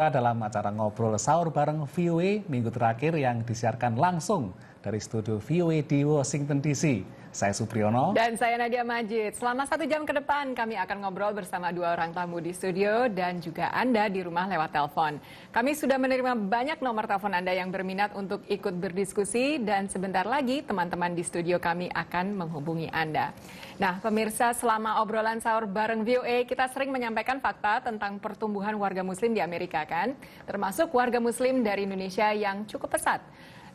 dalam acara Ngobrol Sahur bareng VOA minggu terakhir yang disiarkan langsung dari studio VOA di Washington DC. Saya Supriyono. Dan saya Nadia Majid. Selama 1 jam ke depan kami akan ngobrol bersama 2 orang tamu di studio dan juga Anda di rumah lewat telepon. Kami sudah menerima banyak nomor telepon Anda yang berminat untuk ikut berdiskusi dan sebentar lagi teman-teman di studio kami akan menghubungi Anda. Nah, pemirsa, selama obrolan sahur bareng VOA kita sering menyampaikan fakta tentang pertumbuhan warga muslim di Amerika kan, termasuk warga muslim dari Indonesia yang cukup pesat.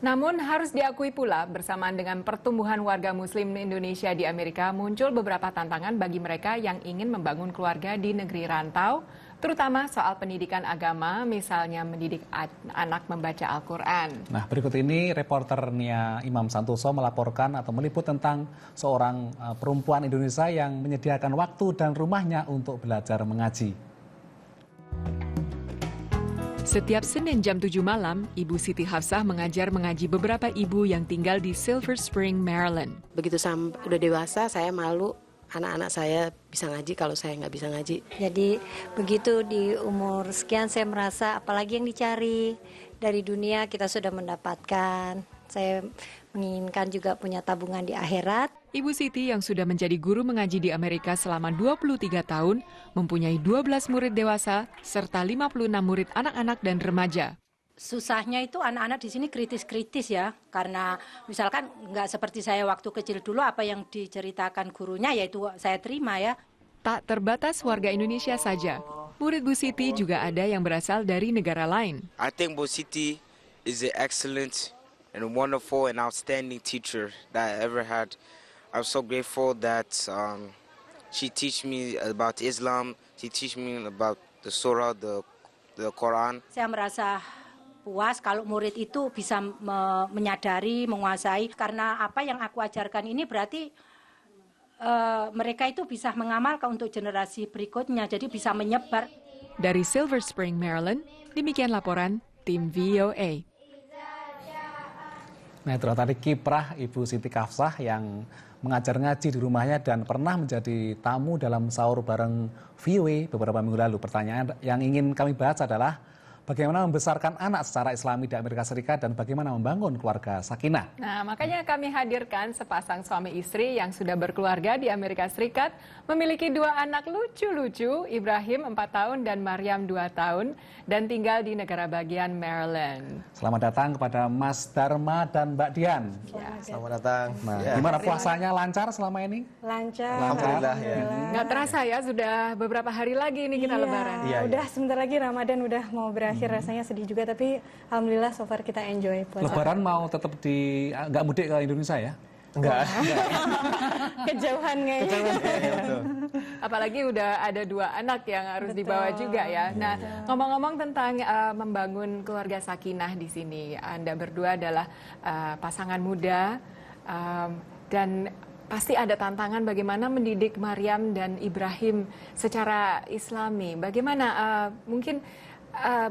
Namun harus diakui pula bersamaan dengan pertumbuhan warga muslim Indonesia di Amerika muncul beberapa tantangan bagi mereka yang ingin membangun keluarga di negeri rantau, terutama soal pendidikan agama, misalnya mendidik anak membaca Al-Quran. Nah, berikut ini reporternya Imam Santoso melaporkan atau meliput tentang seorang perempuan Indonesia yang menyediakan waktu dan rumahnya untuk belajar mengaji. Setiap Senin jam 7 malam, Ibu Siti Hafsah mengajar mengaji beberapa ibu yang tinggal di Silver Spring, Maryland. Begitu udah dewasa, saya malu anak-anak saya bisa ngaji kalau saya nggak bisa ngaji. Jadi begitu di umur sekian saya merasa apalagi yang dicari dari dunia kita sudah mendapatkan. Saya menginginkan juga punya tabungan di akhirat. Ibu Siti yang sudah menjadi guru mengaji di Amerika selama 23 tahun, mempunyai 12 murid dewasa, serta 56 murid anak-anak dan remaja. Susahnya itu anak-anak di sini kritis-kritis ya, karena misalkan nggak seperti saya waktu kecil dulu, apa yang diceritakan gurunya yaitu saya terima ya. Tak terbatas warga Indonesia saja, murid Bu Siti juga ada yang berasal dari negara lain. I think Bu Siti is an excellent and wonderful and outstanding teacher that I ever had. I'm so grateful that she teach me about Islam, she teach me about the surah, the Quran. Saya merasa puas kalau murid itu bisa menyadari, menguasai, karena apa yang aku ajarkan ini berarti mereka itu bisa mengamalkan untuk generasi berikutnya, jadi bisa menyebar. Dari Silver Spring, Maryland, demikian laporan tim VOA. Nah, itu tadi kiprah Ibu Siti Hafsah yang mengajar ngaji di rumahnya dan pernah menjadi tamu dalam sahur bareng VOA beberapa minggu lalu. Pertanyaan yang ingin kami bahas adalah bagaimana membesarkan anak secara Islami di Amerika Serikat dan bagaimana membangun keluarga sakinah. Nah, makanya kami hadirkan sepasang suami istri yang sudah berkeluarga di Amerika Serikat, memiliki 2 anak lucu-lucu, Ibrahim 4 tahun dan Maryam 2 tahun, dan tinggal di negara bagian Maryland. Selamat datang kepada Mas Dharma dan Mbak Dian. Selamat datang. Nah, gimana puasanya, lancar selama ini? Lancar. Alhamdulillah ya. Nggak terasa ya, sudah beberapa hari lagi ini kita lebaran. Iya, udah sebentar lagi Ramadan udah mau berakhir, rasanya sedih juga, tapi alhamdulillah so far kita enjoy puasa. Lebaran mau tetap nggak mudik ke Indonesia ya? Enggak. Kejauhan kayaknya. Apalagi udah ada 2 anak yang harus dibawa juga ya. Nah, ngomong-ngomong tentang membangun keluarga sakinah di sini, Anda berdua adalah pasangan muda dan pasti ada tantangan bagaimana mendidik Maryam dan Ibrahim secara Islami. Bagaimana mungkin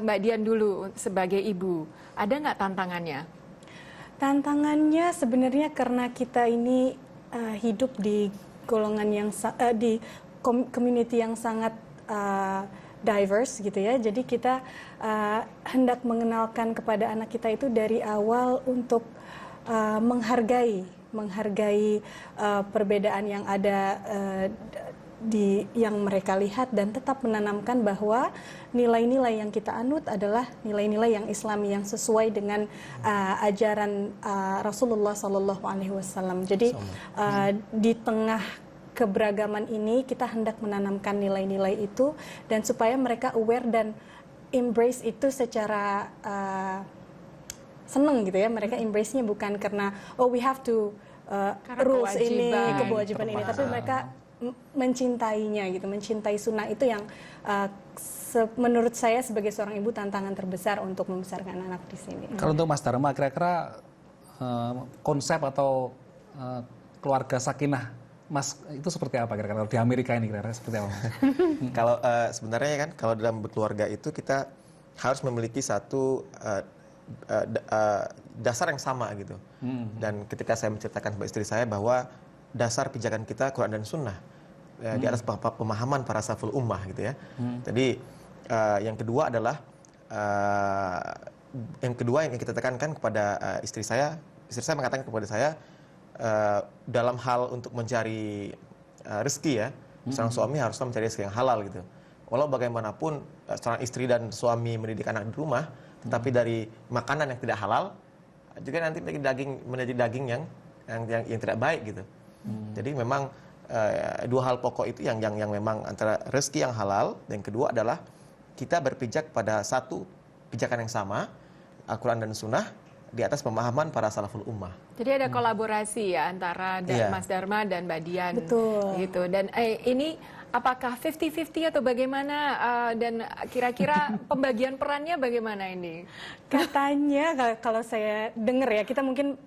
Mbak Dian dulu sebagai ibu, ada nggak tantangannya? Tantangannya sebenarnya karena kita ini hidup di golongan yang di community yang sangat diverse gitu ya. Jadi kita hendak mengenalkan kepada anak kita itu dari awal untuk menghargai perbedaan yang ada yang mereka lihat dan tetap menanamkan bahwa nilai-nilai yang kita anut adalah nilai-nilai yang Islami yang sesuai dengan ajaran Rasulullah SAW. Jadi di tengah keberagaman ini kita hendak menanamkan nilai-nilai itu dan supaya mereka aware dan embrace itu secara seneng gitu ya. Mereka embrace-nya bukan karena we have to rules ini, kewajiban ini, tapi mereka mencintainya gitu, mencintai sunnah itu yang menurut saya sebagai seorang ibu tantangan terbesar untuk membesarkan anak di sini. Kalau untuk Mas Dharma, kira-kira konsep atau keluarga sakinah Mas itu seperti apa kira-kira di Amerika ini, kira-kira seperti apa? Kalau sebenarnya kan kalau dalam berkeluarga itu kita harus memiliki satu dasar yang sama gitu. Dan ketika saya menceritakan kepada istri saya bahwa dasar pijakan kita Quran dan Sunnah di atas pemahaman para salaful ummah gitu ya. Jadi yang kedua adalah yang kedua yang kita tekankan kepada istri saya mengatakan kepada saya dalam hal untuk mencari rezeki ya, seorang suami haruslah mencari rezeki yang halal gitu. Walau bagaimanapun seorang istri dan suami mendidik anak di rumah, tetapi dari makanan yang tidak halal juga nanti menjadi daging yang tidak baik gitu. Jadi memang dua hal pokok itu yang memang antara rezeki yang halal dan yang kedua adalah kita berpijak pada satu pijakan yang sama, Al-Quran dan Sunnah di atas pemahaman para salaful ummah. Jadi ada kolaborasi ya antara Mas Dharma dan Mbak Dian. Betul. Gitu. Dan ini apakah 50-50 atau bagaimana? Dan kira-kira pembagian perannya bagaimana ini? Katanya kalau saya dengar ya, kita mungkin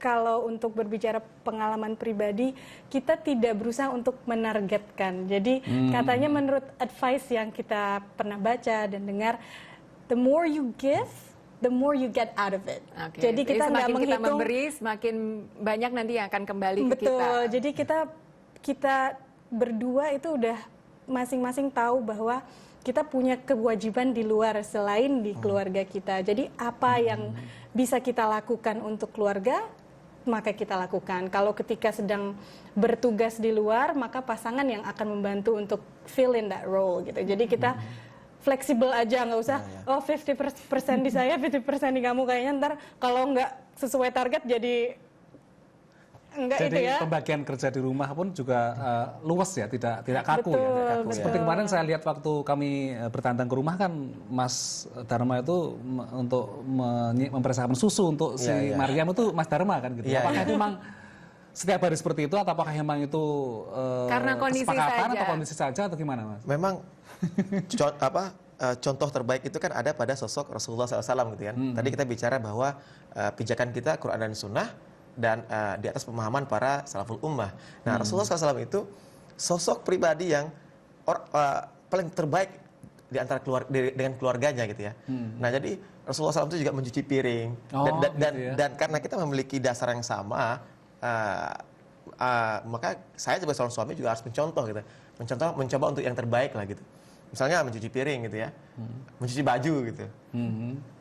kalau untuk berbicara pengalaman pribadi, kita tidak berusaha untuk menargetkan. Jadi katanya menurut advice yang kita pernah baca dan dengar, the more you give, the more you get out of it. Okay. Jadi kita nggak semakin kita menghitung, memberi, semakin banyak nanti yang akan kembali ke kita. betul. Jadi kita berdua itu udah masing-masing tahu bahwa kita punya kewajiban di luar selain di keluarga kita. Jadi apa yang bisa kita lakukan untuk keluarga, maka kita lakukan. Kalau ketika sedang bertugas di luar, maka pasangan yang akan membantu untuk fill in that role gitu. Jadi kita fleksibel aja, nggak usah 50% di saya, 50% di kamu, kayaknya ntar kalau nggak sesuai target jadi enggak Jadi itu ya. pembagian kerja di rumah pun juga luas ya, tidak kaku ya. Betul. Seperti kemarin saya lihat waktu kami bertandang ke rumah kan, Mas Dharma itu untuk mempersiapkan susu untuk si Maryam itu Mas Dharma kan gitu. Apakah itu memang setiap hari seperti itu atau apakah memang itu karena kondisi kesepakatan saja atau kondisi saja atau gimana Mas? Memang contoh terbaik itu kan ada pada sosok Rasulullah SAW gitu kan. Tadi kita bicara bahwa pijakan kita Quran dan Sunnah dan di atas pemahaman para salaful ummah. Nah, Rasulullah SAW itu sosok pribadi yang paling terbaik di antara dengan keluarganya gitu ya. Nah, jadi Rasulullah SAW itu juga mencuci piring dan karena kita memiliki dasar yang sama, maka saya sebagai seorang suami juga harus mencontoh gitu. Mencoba untuk yang terbaik lah gitu. Misalnya mencuci piring gitu ya, mencuci baju gitu,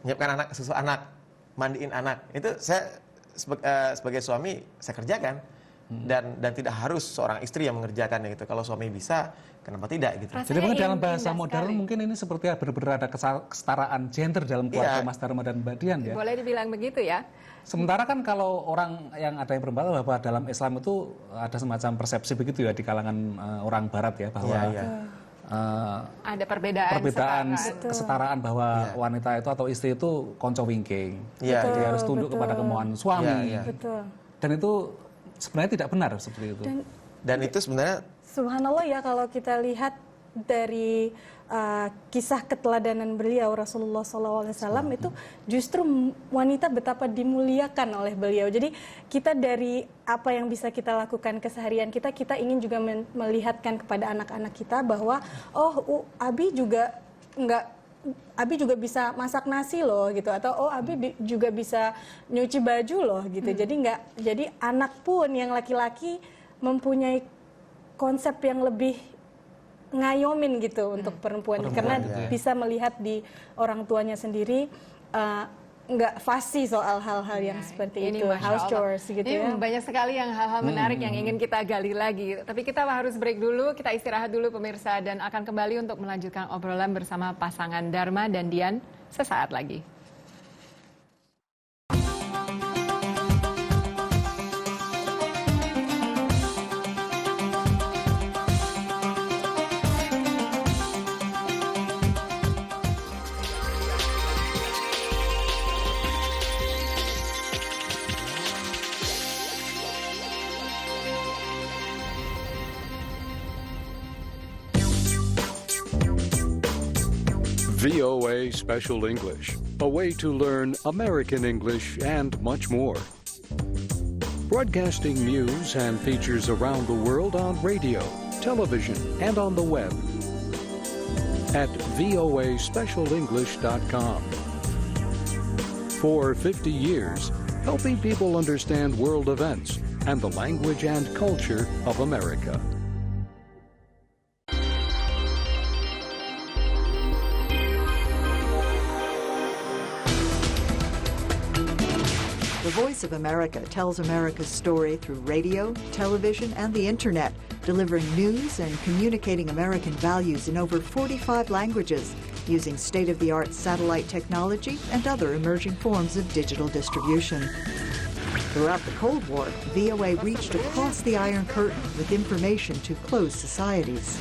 menyiapkan susu anak, mandiin anak. Itu saya sebagai suami saya kerjakan dan tidak harus seorang istri yang mengerjakannya gitu. Kalau suami bisa, kenapa tidak gitu. Jadi mungkin dalam bahasa modern mungkin ini seperti benar-benar ada kesetaraan gender dalam keluarga Mas Dharma dan Mbak Dian ya. Boleh dibilang begitu ya. Sementara kan kalau orang yang ada yang berpendapat bahwa dalam Islam itu ada semacam persepsi begitu ya di kalangan orang Barat ya bahwa ada perbedaan kesetaraan bahwa wanita itu atau istri itu konco wingking. Jadi harus tunduk kepada kemauan suami. Betul. Dan itu sebenarnya tidak benar seperti itu. Dan itu sebenarnya Subhanallah ya, kalau kita lihat dari kisah keteladanan beliau Rasulullah SAW itu justru wanita betapa dimuliakan oleh beliau. Jadi kita dari apa yang bisa kita lakukan keseharian kita ingin juga melihatkan kepada anak-anak kita bahwa Abi juga bisa masak nasi loh gitu, atau Abi juga bisa nyuci baju loh gitu. Jadi anak pun yang laki-laki mempunyai konsep yang lebih ngayomin gitu untuk perempuan karena bisa melihat di orang tuanya sendiri nggak fasih soal hal-hal yang seperti itu, house chores gitu ya. Banyak sekali hal-hal menarik yang ingin kita gali lagi. Tapi kita harus break dulu, kita istirahat dulu pemirsa, dan akan kembali untuk melanjutkan obrolan bersama pasangan Dharma dan Dian sesaat lagi. VOA Special English, a way to learn American English and much more. Broadcasting news and features around the world on radio, television, and on the web at voaspecialenglish.com. For 50 years, helping people understand world events and the language and culture of America. The Voice of America tells America's story through radio, television, and the internet, delivering news and communicating American values in over 45 languages, using state-of-the-art satellite technology and other emerging forms of digital distribution. Throughout the Cold War, VOA reached across the Iron Curtain with information to closed societies.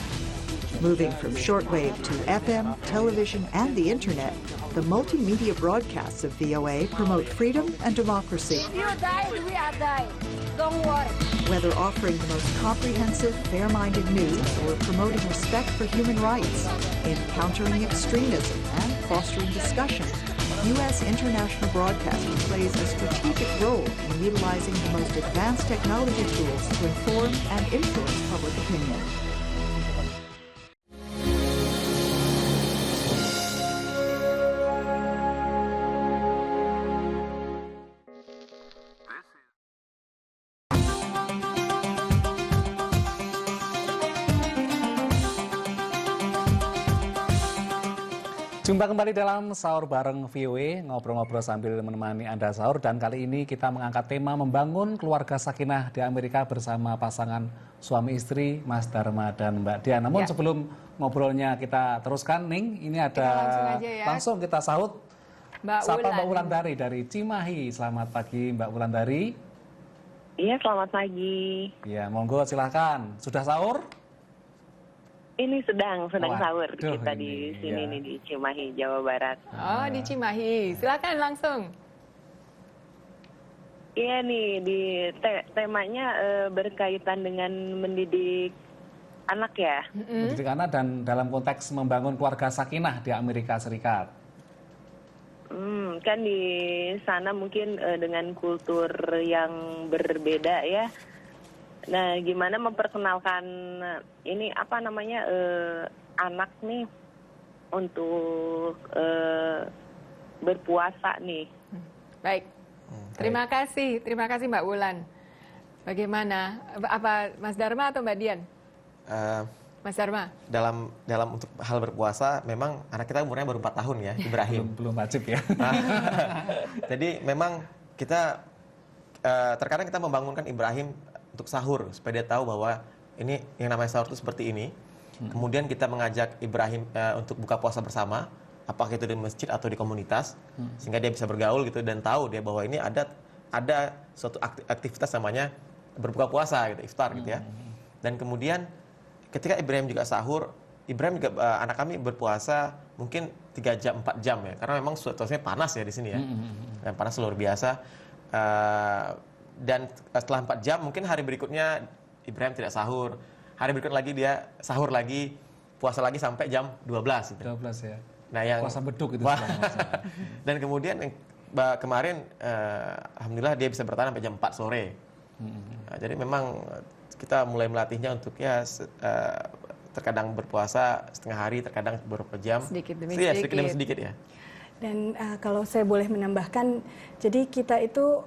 Moving from shortwave to FM, television, and the internet, the multimedia broadcasts of VOA promote freedom and democracy. If you die, we are die. Don't worry. Whether offering the most comprehensive, fair-minded news or promoting respect for human rights, in countering extremism and fostering discussion, U.S. international broadcasting plays a strategic role in utilizing the most advanced technology tools to inform and influence public opinion. Jumpa kembali dalam Sahur Bareng VOA, ngobrol-ngobrol sambil menemani Anda sahur. Dan kali ini kita mengangkat tema membangun keluarga sakinah di Amerika bersama pasangan suami istri Mas Dharma dan Mbak Dian. Namun sebelum ngobrolnya kita teruskan, Ning, ini ada langsung kita sahut Mbak Wulandari dari Cimahi. Selamat pagi Mbak Wulandari. Iya, selamat pagi. Iya, monggo silahkan. Sudah sahur? Ini sedang sahur kita di sini nih di Cimahi, Jawa Barat. Oh, di Cimahi. Silakan langsung. Iya nih, di temanya berkaitan dengan mendidik anak ya. Mendidik anak dan dalam konteks membangun keluarga sakinah di Amerika Serikat. Kan di sana mungkin dengan kultur yang berbeda ya. Nah, gimana memperkenalkan ini anak nih untuk berpuasa nih. Baik. Terima kasih Mbak Wulan. Bagaimana? Apa Mas Dharma atau Mbak Dian? Mas Dharma. Dalam untuk hal berpuasa, memang anak kita umurnya baru 4 tahun ya, Ibrahim. belum wajib ya. Jadi memang kita terkadang kita membangunkan Ibrahim untuk sahur supaya dia tahu bahwa ini yang namanya sahur itu seperti ini. Kemudian kita mengajak Ibrahim untuk buka puasa bersama, apakah itu di masjid atau di komunitas, sehingga dia bisa bergaul gitu dan tahu dia bahwa ini ada suatu aktivitas namanya berbuka puasa gitu, iftar gitu ya. Dan kemudian ketika Ibrahim juga sahur, Ibrahim juga anak kami berpuasa mungkin 3 jam 4 jam ya, karena memang situasinya panas ya di sini ya. Dan panas luar biasa. Dan setelah 4 jam mungkin hari berikutnya Ibrahim tidak sahur. Hari berikut lagi dia sahur lagi, puasa lagi sampai jam 12 gitu. 12 ya. Nah, yang puasa beduk itu. Dan kemudian kemarin alhamdulillah dia bisa bertahan sampai jam 4 sore. Nah, jadi memang kita mulai melatihnya untuk ya terkadang berpuasa setengah hari, terkadang beberapa jam. Sedikit demi sedikit ya. Dan kalau saya boleh menambahkan, jadi kita itu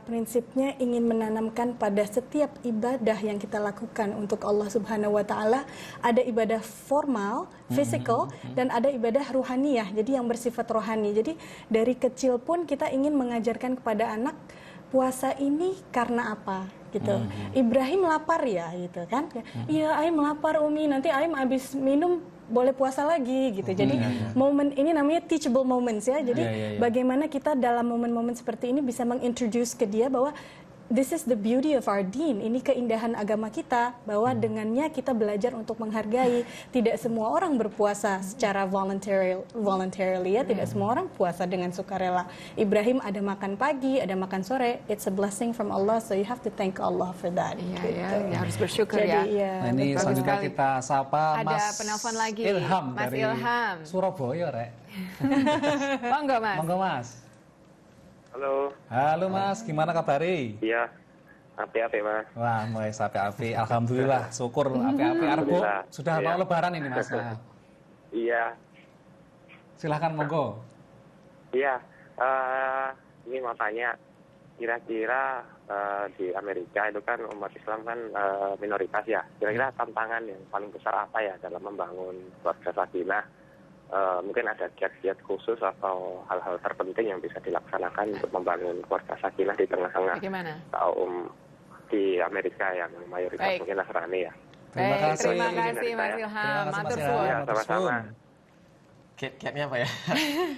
prinsipnya ingin menanamkan pada setiap ibadah yang kita lakukan untuk Allah Subhanahu wa Ta'ala, ada ibadah formal, physical, dan ada ibadah ruhaniyah, jadi yang bersifat rohani. Jadi dari kecil pun kita ingin mengajarkan kepada anak puasa ini karena apa gitu. Ibrahim lapar ya gitu kan. Iya, Aim lapar Umi, nanti Aim habis minum boleh puasa lagi gitu. Jadi momen ini namanya teachable moments ya. Jadi bagaimana kita dalam momen-momen seperti ini bisa mengintroduce ke dia bahwa this is the beauty of our deen. Ini keindahan agama kita, bahwa dengannya kita belajar untuk menghargai. Tidak semua orang berpuasa secara voluntarily ya. Tidak semua orang puasa dengan sukarela. Ibrahim ada makan pagi, ada makan sore. It's a blessing from Allah, so you have to thank Allah for that. Ya, harus bersyukur. Jadi, ya. Nah, ini selanjutnya kita sapa ada Mas penelpon lagi. Ilham Mas dari Ilham. Surabaya, Rek. Monggo, Mas. Monggo, Mas. Halo. Halo Mas, gimana kabari? Iya, api-api Mas. Wah, mulai api-api. Alhamdulillah, syukur api-api. Arbo sudah mau lebaran ini Mas. Nah. Iya. Silahkan monggo. Iya, ini mau tanya, kira-kira di Amerika itu kan umat Islam kan minoritas ya. Kira-kira tantangan yang paling besar apa ya dalam membangun keluarga sakinah mungkin ada kiat-kiat khusus atau hal-hal terpenting yang bisa dilaksanakan untuk membangun keluarga sakinah di tengah-tengah kaum di Amerika yang mayoritas mungkin Nasrani ya. Terima kasih Mas Ilham. Matur suwun. Sama-sama. Kiat-kiatnya apa ya?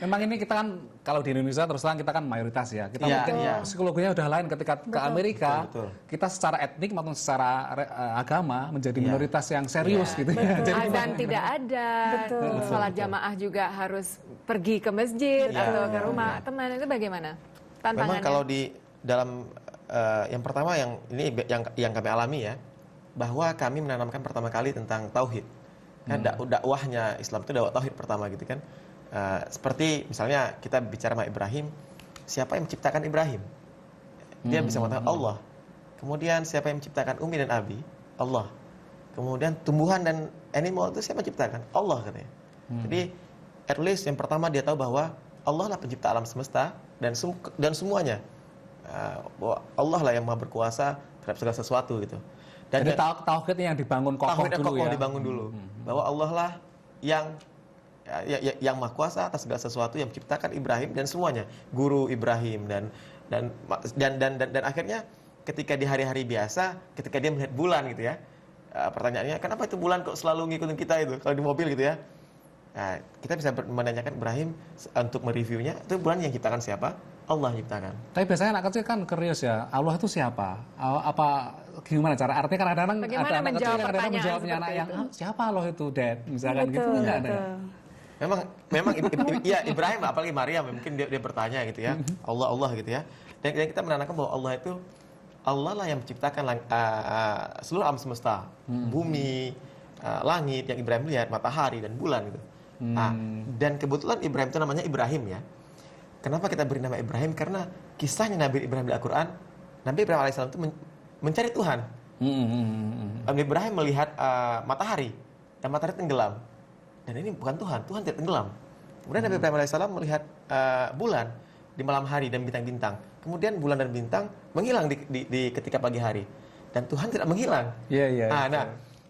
Memang ini kita kan kalau di Indonesia terus terang kita kan mayoritas ya. Kita mungkin psikologinya udah lain ketika ke Amerika. Kita secara etnik maupun secara agama menjadi minoritas yang serius gitu ya. Azan tidak ada. Salat jamaah juga harus pergi ke masjid atau ke rumah teman. Itu bagaimana tantangannya? Memang kalau di dalam yang pertama yang ini yang kami alami ya, bahwa kami menanamkan pertama kali tentang tauhid. Kan dakwahnya Islam itu dakwah tauhid pertama gitu kan. Seperti misalnya kita bicara sama Ibrahim, siapa yang menciptakan Ibrahim? Dia bisa mengatakan Allah. Kemudian siapa yang menciptakan Umi dan Abi? Allah. Kemudian tumbuhan dan animal itu siapa yang menciptakan? Allah katanya. Jadi at least yang pertama dia tahu bahwa Allah lah pencipta alam semesta dan semuanya. Bahwa Allah lah yang maha berkuasa terhadap segala sesuatu gitu. Dan jadi tauhidnya yang dibangun kokoh dulu ya. Dibangun dulu. Bahwa Allah lah yang maha kuasa atas segala sesuatu, yang menciptakan Ibrahim dan semuanya, guru Ibrahim dan akhirnya ketika di hari-hari biasa, ketika dia melihat bulan gitu ya, pertanyaannya kenapa itu bulan kok selalu ngikutin kita itu kalau di mobil gitu ya. Nah, kita bisa menanyakan Ibrahim untuk mereviewnya, itu bulan yang ciptakan siapa? Allah ciptakan. Tapi biasanya anak kecil kan curious ya, Allah itu siapa? Apa gimana cara? Artinya kadang-kadang ada anak kecil yang kadang-kadang menjawabnya anak yang siapa Allah itu, Dad? Misalkan gitu enggak ada. Memang iya Ibrahim apalagi Maryam mungkin dia bertanya gitu ya. Allah gitu ya. Dan kita menanamkan bahwa Allah lah yang menciptakan seluruh alam semesta, bumi, langit yang Ibrahim lihat, matahari dan bulan gitu. Dan kebetulan Ibrahim itu namanya Ibrahim ya. Kenapa kita beri nama Ibrahim? Karena kisahnya Nabi Ibrahim di Al-Quran, Nabi Ibrahim AS itu mencari Tuhan. Nabi Ibrahim melihat matahari, dan matahari tenggelam. Dan ini bukan Tuhan, Tuhan tidak tenggelam. Kemudian Nabi Ibrahim AS melihat bulan di malam hari dan bintang-bintang. Kemudian bulan dan bintang menghilang di ketika pagi hari. Dan Tuhan tidak menghilang.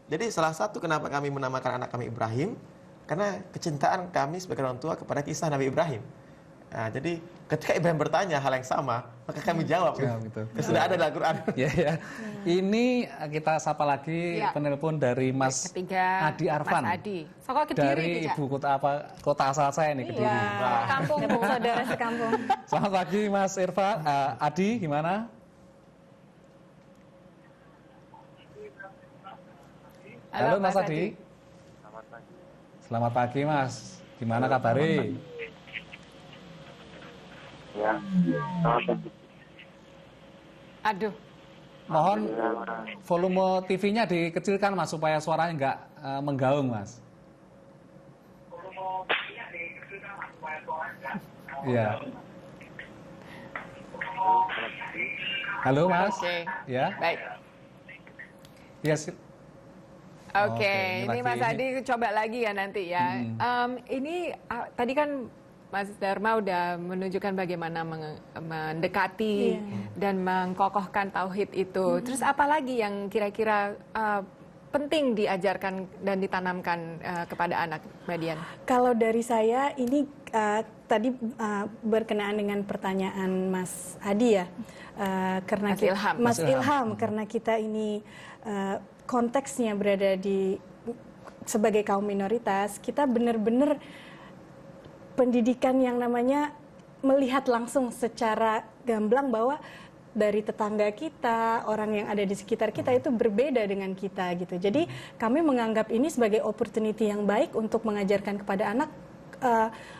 Jadi salah satu kenapa kami menamakan anak kami Ibrahim, karena kecintaan kami sebagai orang tua kepada kisah Nabi Ibrahim. Nah, jadi ketika Ibrahim bertanya hal yang sama, maka kami jawab. Gitu. Sudah ada dalam Al-Quran. Ini kita sapa lagi penelpon dari Mas Adi Arfan. Mas Adi. Soko Kediri dari ibu kota asal saya nih, Kediri. Kampung, saudara sekampung. Selamat pagi Mas Irfan. Adi gimana? Halo Mas Adi. Selamat pagi Mas. Gimana kabarnya? Ya. Aduh. Mohon volume TV-nya dikecilkan Mas supaya suaranya nggak menggaung Mas. Iya. Halo Mas. Ya. Baik. Yes. Oke, ini Mas Adi coba lagi ya nanti ya. Ini tadi kan Mas Dharma udah menunjukkan bagaimana mendekati dan mengkokohkan tauhid itu. Terus apa lagi yang kira-kira penting diajarkan dan ditanamkan kepada anak, Mbak Dian? Kalau dari saya ini tadi berkenaan dengan pertanyaan Mas Adi ya, karena Mas Ilham, karena kita ini konteksnya berada sebagai kaum minoritas, kita benar-benar pendidikan yang namanya melihat langsung secara gamblang bahwa dari tetangga kita, orang yang ada di sekitar kita itu berbeda dengan kita gitu. Jadi kami menganggap ini sebagai opportunity yang baik untuk mengajarkan kepada anak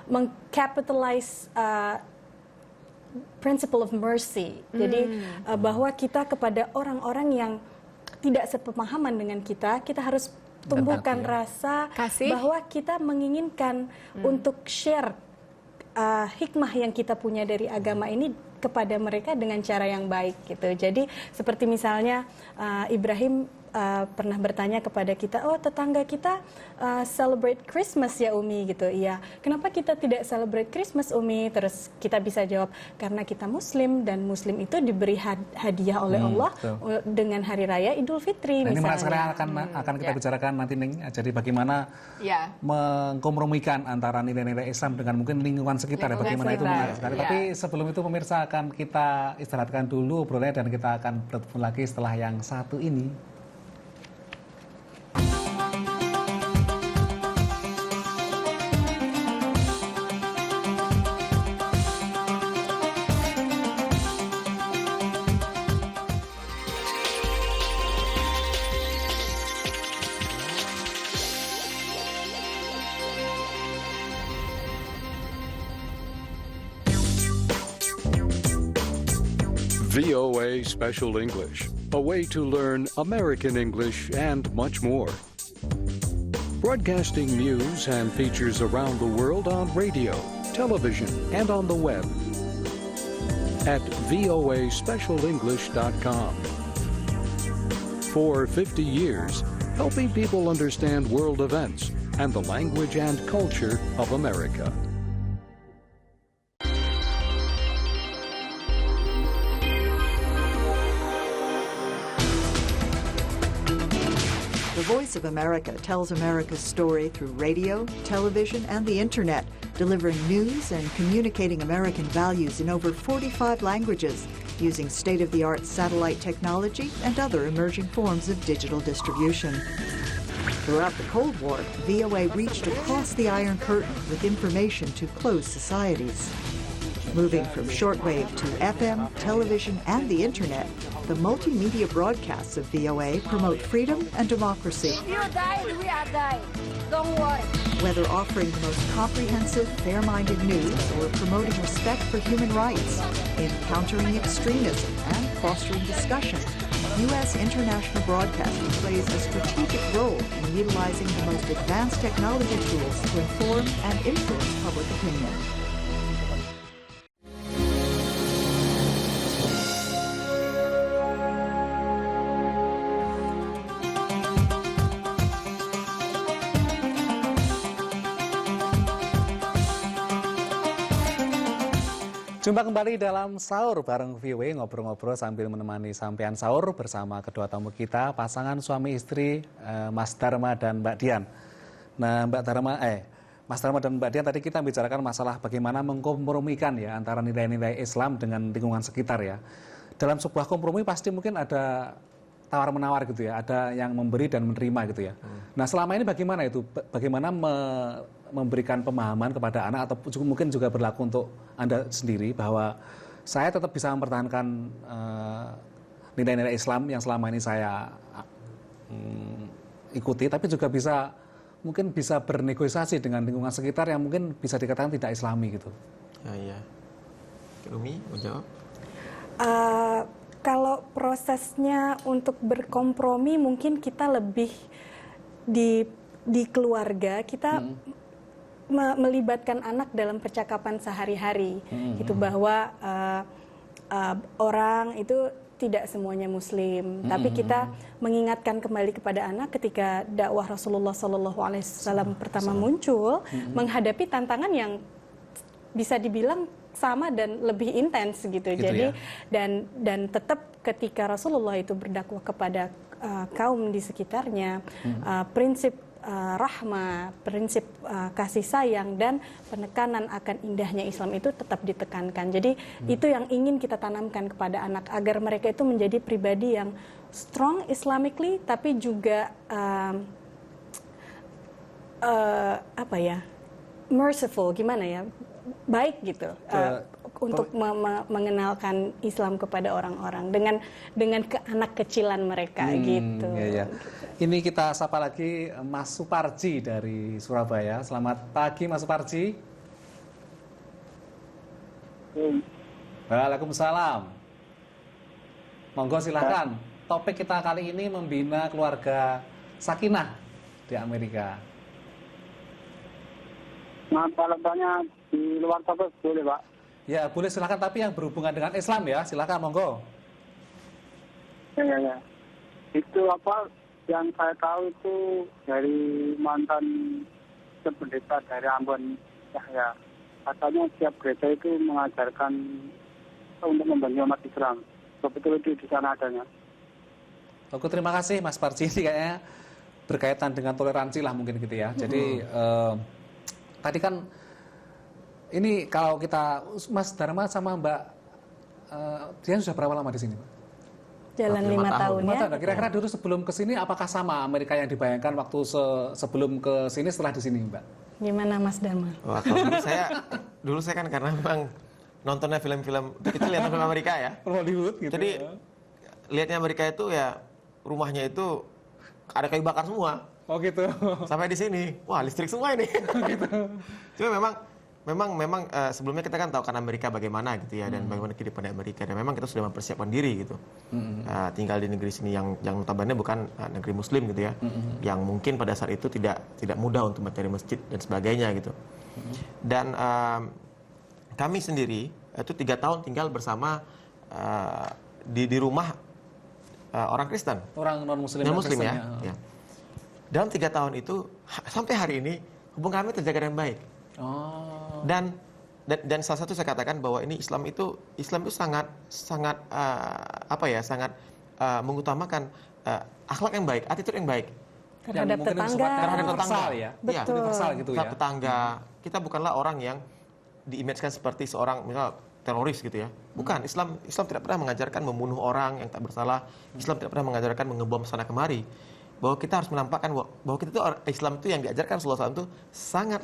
mengcapitalize principle of mercy. Jadi bahwa kita kepada orang-orang yang tidak sepemahaman dengan kita harus tumbuhkan rasa bahwa kita menginginkan untuk share hikmah yang kita punya dari agama ini kepada mereka dengan cara yang baik gitu. Jadi seperti misalnya Ibrahim pernah bertanya kepada kita, oh tetangga kita celebrate Christmas ya Umi gitu. Iya, kenapa kita tidak celebrate Christmas Umi? Terus kita bisa jawab, karena kita Muslim dan Muslim itu diberi hadiah oleh Allah dengan Hari Raya Idul Fitri nah, misalnya. Ini sekarang akan kita bicarakan nanti Ning. Jadi bagaimana mengkompromikan antara nilai-nilai Islam dengan mungkin lingkungan sekitar, bagaimana itu menarik sekali. Tapi sebelum itu pemirsa akan kita istirahatkan dulu obrolannya dan kita akan bertemu lagi setelah yang satu ini. VOA Special English, a way to learn American English and much more. Broadcasting news and features around the world on radio, television, and on the web at voaspecialenglish.com. For 50 years, helping people understand world events and the language and culture of America. The Voice of America tells America's story through radio, television, and the Internet, delivering news and communicating American values in over 45 languages, using state-of-the-art satellite technology and other emerging forms of digital distribution. Throughout the Cold War, VOA reached across the Iron Curtain with information to closed societies. Moving from shortwave to FM, television, and the Internet, the multimedia broadcasts of VOA promote freedom and democracy. If you die, we are dying. Don't worry. Whether offering the most comprehensive, fair-minded news or promoting respect for human rights, in countering extremism and fostering discussion, U.S. international broadcasting plays a strategic role in utilizing the most advanced technology tools to inform and influence public opinion. Jumpa kembali dalam sahur bareng VOA, ngobrol-ngobrol sambil menemani sampean sahur bersama kedua tamu kita, pasangan suami istri Mas Dharma dan Mbak Dian. Nah, Mas Dharma dan Mbak Dian tadi kita bicarakan masalah bagaimana mengkompromikan ya antara nilai-nilai Islam dengan lingkungan sekitar ya. Dalam sebuah kompromi pasti mungkin ada tawar-menawar gitu ya, ada yang memberi dan menerima gitu ya. Nah, selama ini bagaimana itu? Bagaimana memberikan pemahaman kepada anak atau mungkin juga berlaku untuk Anda sendiri bahwa saya tetap bisa mempertahankan nilai-nilai Islam yang selama ini saya ikuti, tapi juga mungkin bisa bernegosiasi dengan lingkungan sekitar yang mungkin bisa dikatakan tidak Islami gitu. Ya. Umi mau jawab? Kalau prosesnya untuk berkompromi mungkin kita lebih di keluarga kita melibatkan anak dalam percakapan sehari-hari, gitu, bahwa orang itu tidak semuanya Muslim, tapi kita mengingatkan kembali kepada anak ketika dakwah Rasulullah SAW pertama muncul, menghadapi tantangan yang bisa dibilang sama dan lebih intens gitu. Jadi ya. dan tetap ketika Rasulullah itu berdakwah kepada kaum di sekitarnya, prinsip rahmah, prinsip kasih sayang dan penekanan akan indahnya Islam itu tetap ditekankan. Jadi itu yang ingin kita tanamkan kepada anak agar mereka itu menjadi pribadi yang strong Islamically tapi juga merciful, gimana ya, baik gitu. Untuk mengenalkan Islam kepada orang-orang dengan anak kecilan mereka gitu. Iya. Ini kita sapa lagi Mas Suparji dari Surabaya. Selamat pagi Mas Suparji. Waalaikumsalam. Monggo silakan. Topik kita kali ini membina keluarga sakinah di Amerika. Nah, kalau tanya di luar topik boleh, Pak? Ya, boleh silakan, tapi yang berhubungan dengan Islam ya, silakan monggo. Ya. Itu Yang saya tahu itu dari mantan pendeta dari Ambon Yahya. Katanya setiap gereja itu mengajarkan untuk membantu umat Islam. Betul itu di sana adanya. Oke, terima kasih Mas Parji. Ini kayaknya berkaitan dengan toleransi lah mungkin gitu ya. Jadi tadi kan ini kalau kita Mas Dharma sama Mbak Dian sudah berapa lama di sini, Pak? Jalan 5 tahun ya. Kira-kira dulu sebelum ke sini apakah sama Amerika yang dibayangkan waktu sebelum ke sini setelah di sini, Mbak? Gimana Mas Dharma? Wah, kalau dulu saya kan karena memang nontonnya film-film, kita lihat film Amerika ya. Hollywood gitu. Jadi lihatnya Amerika itu ya rumahnya itu ada kayu bakar semua. Oh gitu. Sampai di sini, wah listrik semua ini. Gitu. Cuma memang sebelumnya kita kan tahu kan Amerika bagaimana gitu ya dan bagaimana kehidupan di Amerika dan memang kita sudah mempersiapkan diri gitu. Tinggal di negeri sini yang notabene bukan negeri Muslim gitu ya, yang mungkin pada saat itu tidak mudah untuk mencari masjid dan sebagainya gitu. Dan kami sendiri itu 3 tahun tinggal bersama di rumah orang Kristen. Orang non-Muslim. Non-Muslim ya. Dalam 3 tahun itu sampai hari ini hubungan kami terjaga dengan baik. Oh. Dan salah satu saya katakan bahwa ini Islam itu sangat mengutamakan akhlak yang baik, attitude yang baik terhadap tetangga. Terhadap tetangga ya. Betul. Universal gitu ya. Tetangga. Kita bukanlah orang yang diimajinkan seperti seorang misal teroris gitu ya. Bukan, Islam tidak pernah mengajarkan membunuh orang yang tak bersalah. Islam tidak pernah mengajarkan mengebom sana kemari. Bahwa kita harus menampakkan bahwa kita itu Islam itu yang diajarkan Rasulullah SAW itu sangat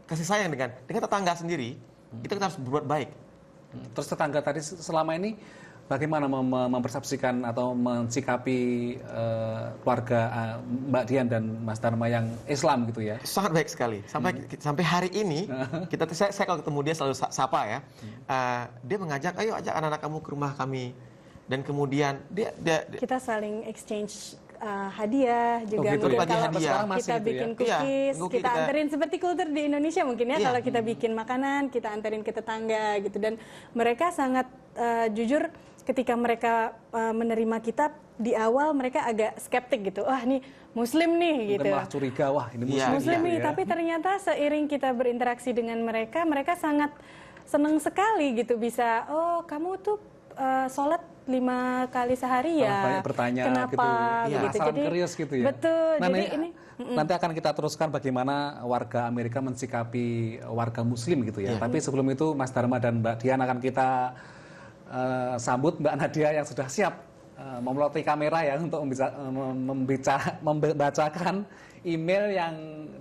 kasih sayang dengan tetangga sendiri. Kita harus berbuat baik. Terus tetangga tadi selama ini bagaimana mempersepsikan atau mensikapi keluarga Mbak Dian dan Mas Dharma yang Islam gitu ya? Sangat baik sekali. Sampai hari ini saya kalau ketemu dia selalu sapa ya. Dia mengajak, ayo ajak anak-anak kamu ke rumah kami. Dan kemudian dia kita saling exchange hadiah juga. Gitu, mungkin kalau kita bikin cookies, kita anterin seperti kultur di Indonesia mungkin ya. Kalau kita bikin makanan, kita anterin ke tetangga gitu. Dan mereka sangat jujur ketika mereka menerima kita di awal mereka agak skeptik gitu. Wah, ini Muslim nih gitu. Mungkin malah curiga, wah ini Muslim nih. Tapi ternyata seiring kita berinteraksi dengan mereka, mereka sangat senang sekali gitu bisa. Oh, kamu tuh sholat 5 kali sehari ya. Banyak bertanya kenapa gitu. Jadi curious gitu ya. Betul. Nah, jadi ini nanti akan kita teruskan bagaimana warga Amerika mensikapi warga Muslim gitu ya. Tapi sebelum itu Mas Dharma dan Mbak Dian akan kita sambut Mbak Nadia yang sudah siap memelototi kamera ya untuk membacakan email yang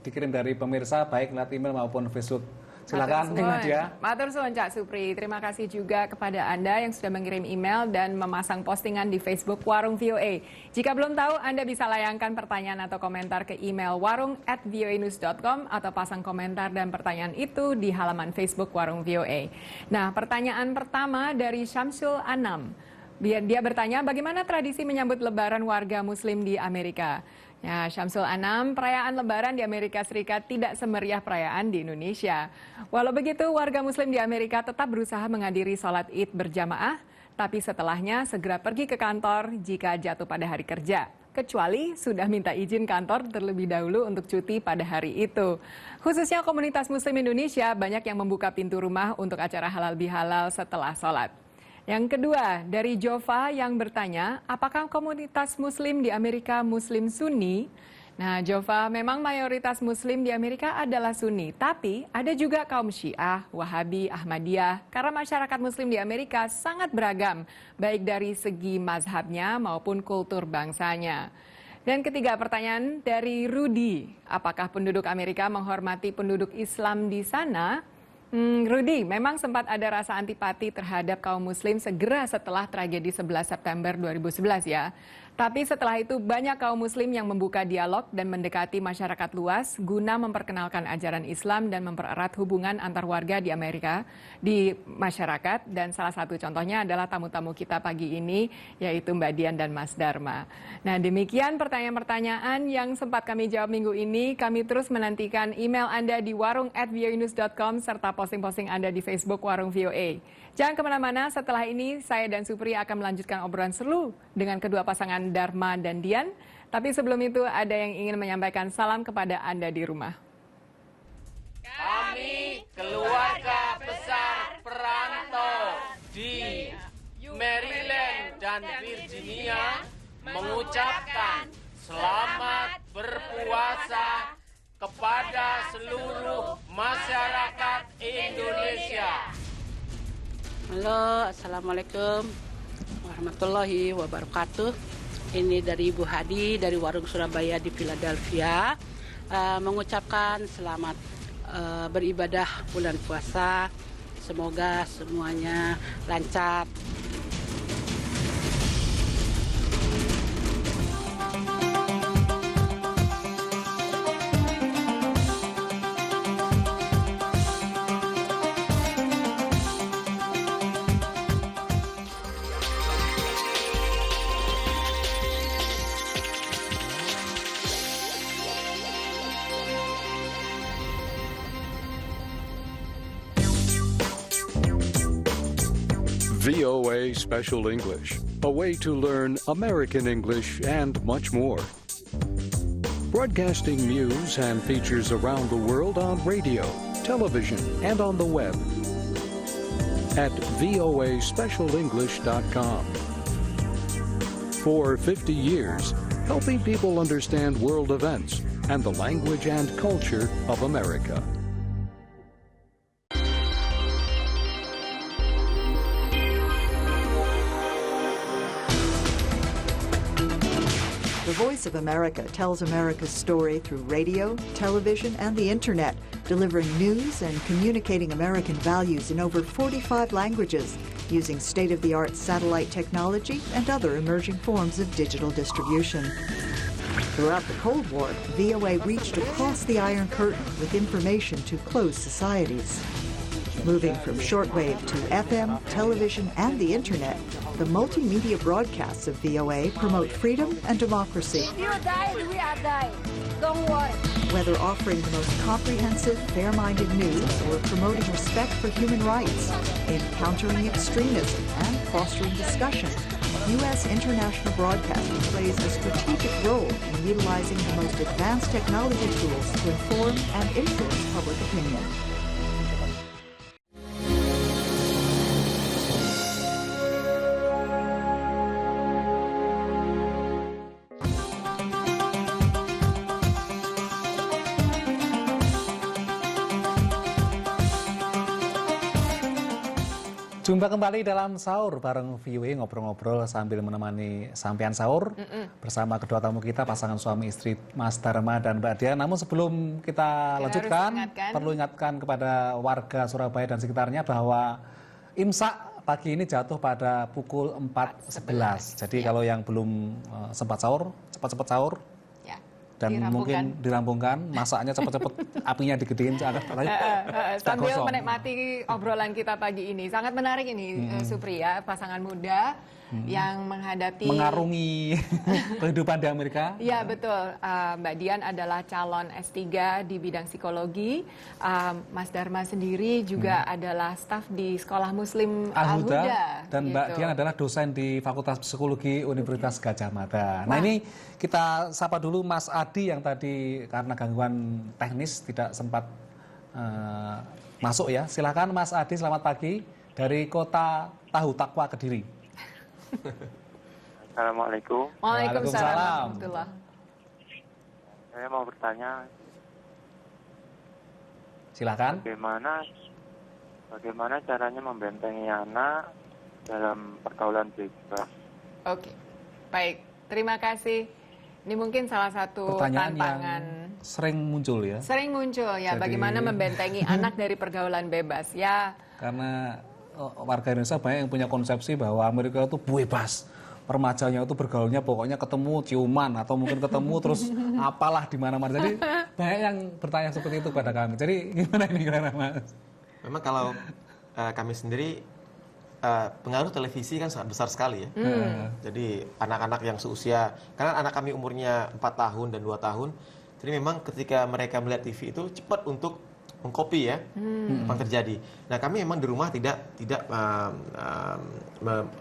dikirim dari pemirsa baik lewat email maupun Facebook. Silakan Nadia. Matur suwun Cak Supri. Terima kasih juga kepada Anda yang sudah mengirim email dan memasang postingan di Facebook Warung VOA. Jika belum tahu, Anda bisa layangkan pertanyaan atau komentar ke email warung@voanews.com atau pasang komentar dan pertanyaan itu di halaman Facebook Warung VOA. Nah, pertanyaan pertama dari Syamsul Anam. Dia bertanya, bagaimana tradisi menyambut Lebaran warga Muslim di Amerika? Ya, Syamsul Anam, perayaan Lebaran di Amerika Serikat tidak semeriah perayaan di Indonesia. Walau begitu, warga Muslim di Amerika tetap berusaha menghadiri sholat Id berjamaah, tapi setelahnya segera pergi ke kantor jika jatuh pada hari kerja. Kecuali sudah minta izin kantor terlebih dahulu untuk cuti pada hari itu. Khususnya komunitas Muslim Indonesia banyak yang membuka pintu rumah untuk acara halal bihalal setelah sholat. Yang kedua, dari Jova yang bertanya, apakah komunitas Muslim di Amerika Muslim Sunni? Nah, Jova, memang mayoritas Muslim di Amerika adalah Sunni, tapi ada juga kaum Syiah, Wahabi, Ahmadiyah, karena masyarakat Muslim di Amerika sangat beragam, baik dari segi mazhabnya maupun kultur bangsanya. Dan ketiga, pertanyaan dari Rudi, apakah penduduk Amerika menghormati penduduk Islam di sana? Rudi, memang sempat ada rasa antipati terhadap kaum Muslim segera setelah tragedi 11 September 2011 ya. Tapi setelah itu banyak kaum Muslim yang membuka dialog dan mendekati masyarakat luas guna memperkenalkan ajaran Islam dan mempererat hubungan antar warga di Amerika, di masyarakat. Dan salah satu contohnya adalah tamu-tamu kita pagi ini, yaitu Mbak Dian dan Mas Dharma. Nah, demikian pertanyaan-pertanyaan yang sempat kami jawab minggu ini. Kami terus menantikan email Anda di warung@voanews.com serta posting-posting Anda di Facebook Warung VOA. Jangan kemana-mana, setelah ini saya dan Supri akan melanjutkan obrolan seru dengan kedua pasangan pasangan Dharma dan Dian. Tapi sebelum itu ada yang ingin menyampaikan salam kepada Anda di rumah. Kami keluarga besar perantau di Maryland dan Virginia mengucapkan selamat berpuasa kepada seluruh masyarakat Indonesia. Halo, Assalamualaikum warahmatullahi wabarakatuh. Ini dari Ibu Hadi dari Warung Surabaya di Philadelphia. Mengucapkan selamat beribadah bulan puasa. Semoga semuanya lancar. VOA Special English, a way to learn American English and much more. Broadcasting news and features around the world on radio, television, and on the web at voaspecialenglish.com. For 50 years, helping people understand world events and the language and culture of America. The Voice of America tells America's story through radio, television, and the Internet, delivering news and communicating American values in over 45 languages, using state-of-the-art satellite technology and other emerging forms of digital distribution. Throughout the Cold War, VOA reached across the Iron Curtain with information to closed societies. Moving from shortwave to FM, television, and the Internet, the multimedia broadcasts of VOA promote freedom and democracy. If you die, we are die. Don't worry. Whether offering the most comprehensive, fair-minded news or promoting respect for human rights, in countering extremism and fostering discussion, U.S. international broadcasting plays a strategic role in utilizing the most advanced technology tools to inform and influence public opinion. Jumpa kembali dalam sahur bareng VOA, ngobrol-ngobrol sambil menemani sampean sahur bersama kedua tamu kita, pasangan suami istri Mas Dharma dan Mbak Dian. Namun sebelum kita lanjutkan, perlu ingatkan kepada warga Surabaya dan sekitarnya bahwa imsak pagi ini jatuh pada pukul 4.11. Jadi kalau yang belum sempat sahur, cepat-cepat sahur. Dan mungkin dirampungkan, masaknya cepat-cepat, apinya digedein sambil menikmati obrolan kita pagi ini. Sangat menarik ini, Supri ya, pasangan muda yang mengarungi kehidupan di Amerika. Ya betul, Mbak Dian adalah calon S3 di bidang psikologi. Mas Dharma sendiri juga adalah staf di Sekolah Muslim Al-Huda. Dan Mbak Dian adalah dosen di Fakultas Psikologi Universitas Gadjah Mada. Nah ini kita sapa dulu Mas Adi yang tadi karena gangguan teknis tidak sempat masuk ya. Silakan Mas Adi, selamat pagi dari Kota Tahu Takwa, Kediri. Assalamualaikum. Waalaikumsalam. Saya mau bertanya. Silakan. Bagaimana caranya membentengi anak dalam pergaulan bebas? Oke, baik. Terima kasih. Ini mungkin salah satu tantangan yang sering muncul ya. Sering muncul ya. Jadi, bagaimana membentengi anak dari pergaulan bebas ya? Karena warga Indonesia banyak yang punya konsepsi bahwa Amerika itu bebas, remajanya itu bergaulnya pokoknya ketemu ciuman atau mungkin ketemu terus apalah di mana-mana. Jadi banyak yang bertanya seperti itu kepada kami. Jadi gimana ini kira-kira Mas? Memang kalau kami sendiri pengaruh televisi kan sangat besar sekali ya. Jadi anak-anak yang seusia, karena anak kami umurnya 4 tahun dan 2 tahun, jadi memang ketika mereka melihat TV itu cepat untuk mengcopy ya apa yang terjadi. Nah kami memang di rumah tidak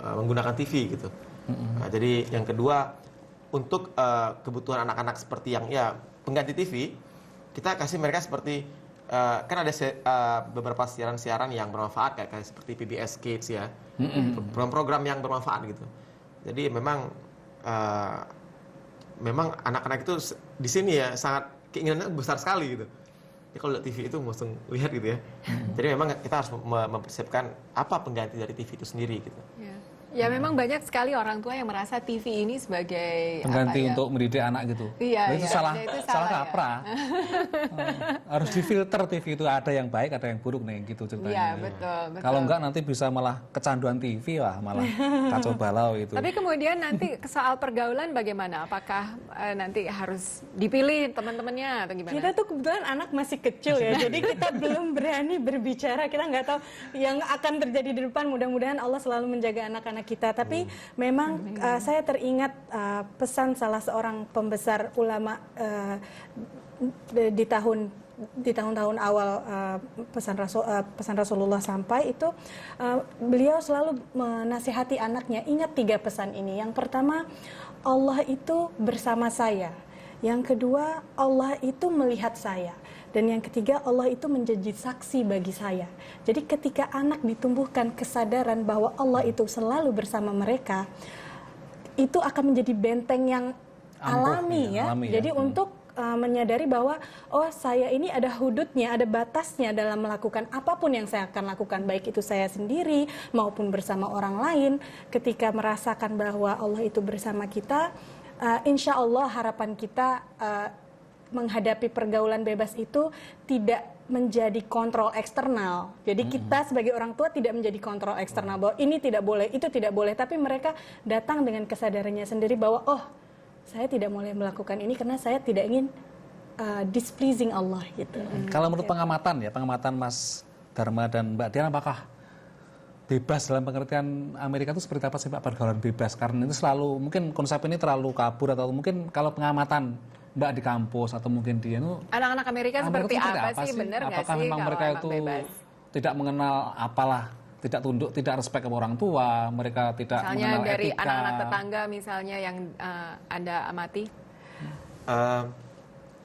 menggunakan TV gitu. Nah, jadi yang kedua untuk kebutuhan anak-anak seperti yang ya pengganti TV, kita kasih mereka seperti kan ada beberapa siaran-siaran yang bermanfaat kayak seperti PBS Kids ya, program-program yang bermanfaat gitu. Jadi memang anak-anak itu di sini ya sangat keinginannya besar sekali gitu. Jadi kalau lihat TV itu langsung lihat gitu ya. Jadi memang kita harus mempersiapkan apa pengganti dari TV itu sendiri gitu. Ya memang banyak sekali orang tua yang merasa TV ini sebagai pengganti untuk mendidik anak gitu. Iya, itu salah kaprah. Harus difilter TV itu, ada yang baik, ada yang buruk nih gitu ceritanya. Iya, betul. Kalau enggak nanti bisa malah kecanduan TV, wah malah kacau balau itu. Tapi kemudian nanti soal pergaulan bagaimana? Apakah nanti harus dipilih teman-temannya atau gimana? Kita tuh kebetulan anak masih kecil ya, jadi kita belum berani berbicara. Kita nggak tahu yang akan terjadi di depan. Mudah-mudahan Allah selalu menjaga anak-anak kita, tapi memang saya teringat pesan salah seorang pembesar ulama di tahun-tahun awal pesan Rasulullah sampai itu, beliau selalu menasihati anaknya, ingat 3 pesan ini. Yang pertama, Allah itu bersama saya. Yang kedua, Allah itu melihat saya. Dan yang ketiga, Allah itu menjadi saksi bagi saya. Jadi ketika anak ditumbuhkan kesadaran bahwa Allah itu selalu bersama mereka, itu akan menjadi benteng yang alami ya. Jadi untuk menyadari bahwa oh saya ini ada hududnya, ada batasnya dalam melakukan apapun yang saya akan lakukan, baik itu saya sendiri maupun bersama orang lain. Ketika merasakan bahwa Allah itu bersama kita, insya Allah harapan kita menghadapi pergaulan bebas itu tidak menjadi kontrol eksternal. Jadi kita sebagai orang tua tidak menjadi kontrol eksternal bahwa ini tidak boleh, itu tidak boleh, tapi mereka datang dengan kesadarannya sendiri bahwa oh, saya tidak boleh melakukan ini karena saya tidak ingin displeasing Allah gitu. Kalau menurut pengamatan Mas Dharma dan Mbak Dian, apakah bebas dalam pengertian Amerika itu seperti apa sih Pak, pergaulan bebas? Karena itu selalu mungkin konsep ini terlalu kabur, atau mungkin kalau pengamatan Mbak di kampus atau mungkin dia itu anak-anak Amerika seperti apa sih, benar nggak sih? Apakah memang mereka itu bebas? Tidak mengenal apalah, tidak tunduk, tidak respect ke orang tua, mereka tidak misalnya mengenal dari etika. Anak-anak tetangga misalnya yang Anda amati?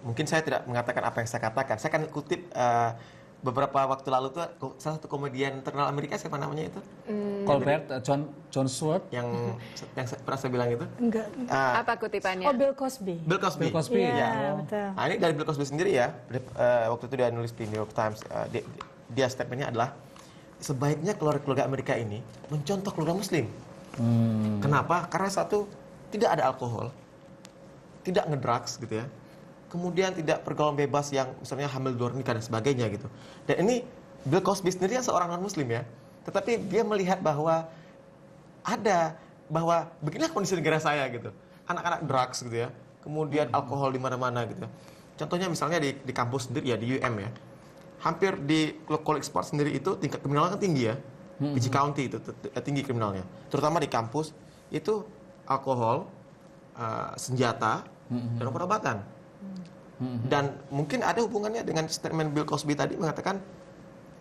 Mungkin saya tidak mengatakan apa yang saya katakan. Saya akan kutip beberapa waktu lalu tuh salah satu komedian terkenal Amerika, siapa namanya itu? Colbert, John Stewart yang pernah saya bilang itu. Enggak. Apa kutipannya? Oh, Bill Cosby. Bill Cosby. Ya, betul. Nah, ini dari Bill Cosby sendiri ya. Waktu itu dia nulis di New York Times, dia statementnya adalah sebaiknya keluarga Amerika ini mencontoh keluarga Muslim. Kenapa? Karena satu, tidak ada alkohol, tidak ngedrugs gitu ya. Kemudian tidak pergaulan bebas yang misalnya hamil luar nikah dan sebagainya gitu. Dan ini Bill Cosby sendiri yang seorang non-muslim ya, tetapi dia melihat bahwa beginilah kondisi negara saya gitu. Anak-anak drugs gitu ya, kemudian alkohol di mana-mana gitu. Contohnya misalnya di kampus sendiri ya, di UM ya. Hampir di college sport sendiri itu tingkat kriminalnya kan tinggi ya. PG County itu tinggi kriminalnya. Terutama di kampus itu alkohol, senjata, dan obat-obatan. Dan mungkin ada hubungannya dengan statement Bill Cosby tadi, mengatakan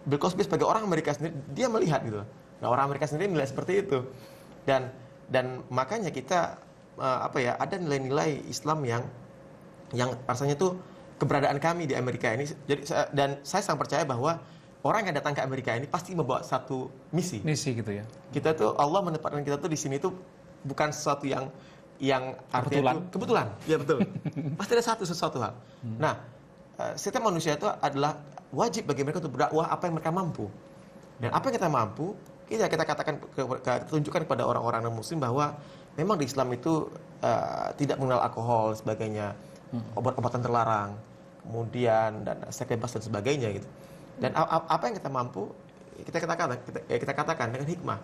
Bill Cosby sebagai orang Amerika sendiri, dia melihat gitu. Nah, orang Amerika sendiri melihat seperti itu. Dan makanya kita ada nilai-nilai Islam yang rasanya tuh keberadaan kami di Amerika ini. Jadi dan saya sangat percaya bahwa orang yang datang ke Amerika ini pasti membawa satu misi. Misi gitu ya. Kita tuh, Allah menempatkan kita tuh di sini tuh bukan sesuatu yang artinya kebetulan. Ya betul. Pasti ada sesuatu hal. Nah, setiap manusia itu adalah wajib bagi mereka untuk berdakwah apa yang mereka mampu. Dan apa yang kita mampu, kita katakan, tunjukkan kepada orang-orang non-muslim bahwa memang di Islam itu tidak mengenal alkohol sebagainya, obat-obatan terlarang, kemudian dan seks bebas dan sebagainya gitu. Dan apa yang kita mampu, kita katakan dengan hikmah.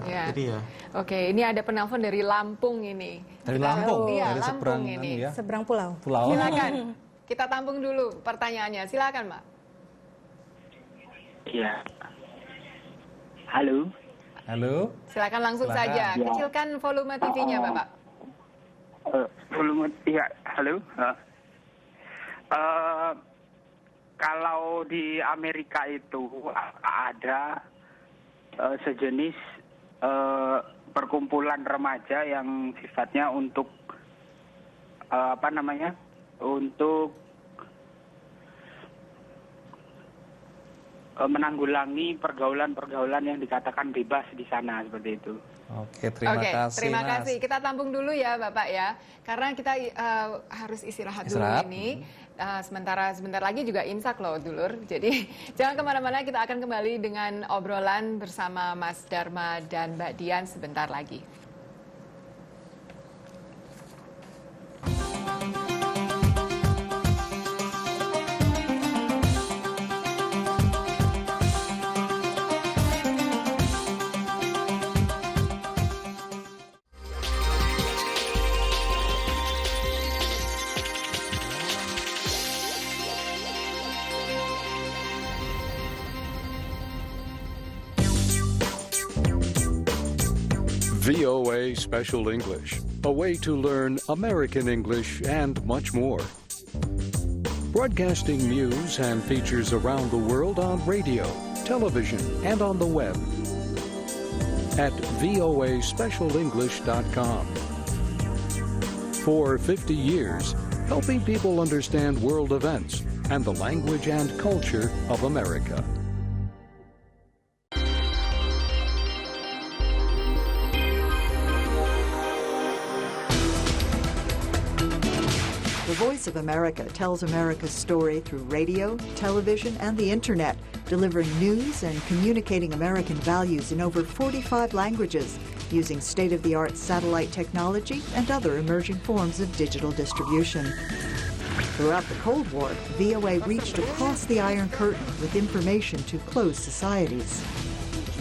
Jadi ya. Oke, ini ada penelpon dari Lampung ini. Dari Lampung, iya, dari Lampung ini. Ya. Seberang pulau. Silakan. Kita tampung dulu pertanyaannya. Silakan, Mbak. Iya. Halo. Halo. Silakan langsung saja. Kecilkan volume TV-nya, Bapak. Volume, iya. Halo. Kalau di Amerika itu ada sejenis perkumpulan remaja yang sifatnya untuk untuk menanggulangi pergaulan-pergaulan yang dikatakan bebas di sana seperti itu. Oke, terima kasih. Kita tampung dulu ya Bapak ya, karena kita harus istirahat dulu ini. Sebentar lagi juga imsak loh dulur. Jadi jangan kemana-mana, kita akan kembali dengan obrolan bersama Mas Dharma dan Mbak Dian sebentar lagi. VOA Special English, a way to learn American English and much more. Broadcasting news and features around the world on radio, television, and on the web at voaspecialenglish.com. For 50 years, helping people understand world events and the language and culture of America. The Voice of America tells America's story through radio, television, and the Internet, delivering news and communicating American values in over 45 languages, using state-of-the-art satellite technology and other emerging forms of digital distribution. Throughout the Cold War, VOA reached across the Iron Curtain with information to closed societies.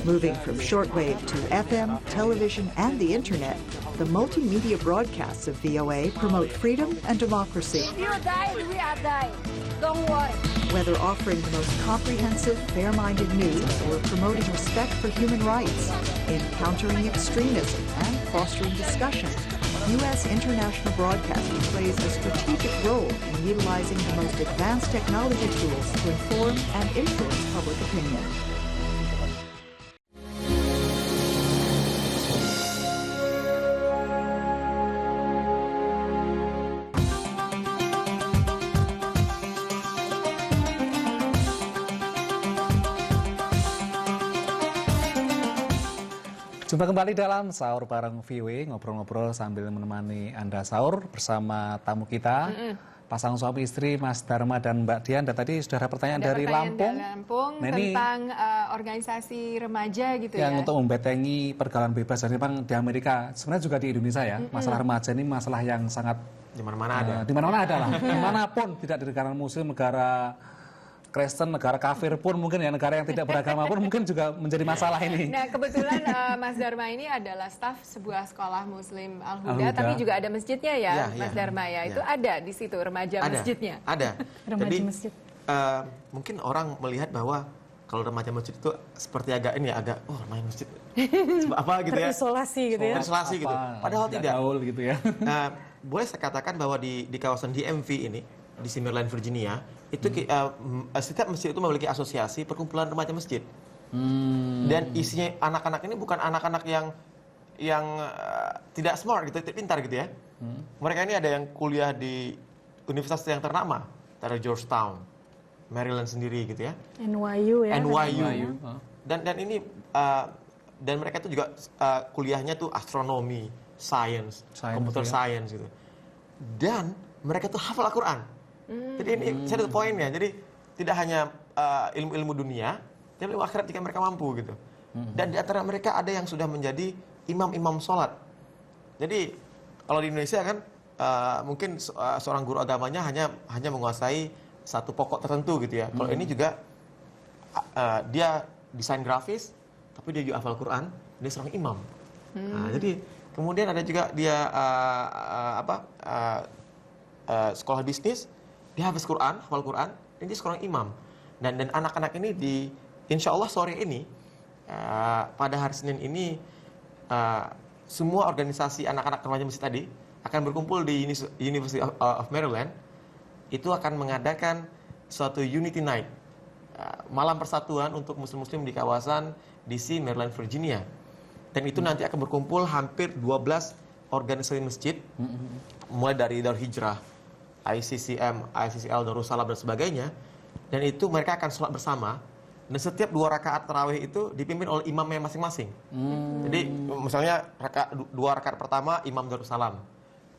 Moving from shortwave to FM, television, and the Internet, the multimedia broadcasts of VOA promote freedom and democracy. If you die, we are dying. Don't worry. Whether offering the most comprehensive, fair-minded news or promoting respect for human rights, in countering extremism and fostering discussion, U.S. international broadcasting plays a strategic role in utilizing the most advanced technology tools to inform and influence public opinion. Jumpa kembali dalam Sahur Bareng VOA, ngobrol-ngobrol sambil menemani Anda sahur bersama tamu kita, pasangan suami istri Mas Dharma dan Mbak Dian. Dan tadi sudah ada pertanyaan dari Lampung. Nah, ini tentang organisasi remaja gitu ya. Yang untuk membentengi pergaulan bebas. Dan memang di Amerika, sebenarnya juga di Indonesia ya, masalah remaja ini masalah yang sangat di mana-mana ada. Di mana-mana ada lah. Dimanapun, tidak di negara muslim, negara Kristen, negara kafir pun mungkin ya, negara yang tidak beragama pun mungkin juga menjadi masalah ini. Nah, kebetulan Mas Dharma ini adalah staf sebuah sekolah muslim Al-Huda, tapi juga ada masjidnya ya, Mas Dharma ya. Itu ada di situ remaja masjidnya. Ada. Remaja masjid. Mungkin orang melihat bahwa kalau remaja masjid itu seperti agak ini ya, agak remaja masjid apa gitu ya. Terisolasi gitu ya. Terisolasi gitu. Padahal tidak. Gaul gitu ya. Boleh saya katakan bahwa di kawasan DMV ini, di Maryland, Virginia, itu setiap masjid itu memiliki asosiasi perkumpulan remaja masjid. Dan isinya anak-anak ini bukan anak-anak yang tidak smart gitu, tidak pintar gitu ya. Mereka ini ada yang kuliah di universitas yang ternama, dari Georgetown, Maryland sendiri gitu ya. NYU ya. NYU. Dan ini dan mereka itu juga kuliahnya tuh astronomi, science computer science gitu. Dan mereka tuh hafal Al-Quran. Jadi ini saya ada poinnya. Jadi tidak hanya ilmu-ilmu dunia, tapi ilmu akhirat jika mereka mampu gitu. Dan di antara mereka ada yang sudah menjadi imam-imam sholat. Jadi kalau di Indonesia kan mungkin seorang guru agamanya hanya menguasai satu pokok tertentu gitu ya. Kalau ini juga dia desain grafis, tapi dia juga hafal Quran, dia seorang imam. Nah, jadi kemudian ada juga dia sekolah bisnis, dia hafal Quran, dan dia seorang imam. Dan anak-anak ini insya Allah sore ini, pada hari Senin ini, semua organisasi anak-anak remaja masjid tadi akan berkumpul di University of Maryland. Itu akan mengadakan suatu Unity Night, malam persatuan untuk muslim-muslim di kawasan DC, Maryland, Virginia. Dan itu nanti akan berkumpul hampir 12 organisasi masjid mulai dari Darul Hijrah, ICCM, ICCL, Darussalam dan sebagainya. Dan itu mereka akan sholat bersama. Dan setiap 2 rakaat tarawih itu dipimpin oleh imamnya masing-masing. Jadi misalnya 2 rakaat pertama imam Darussalam,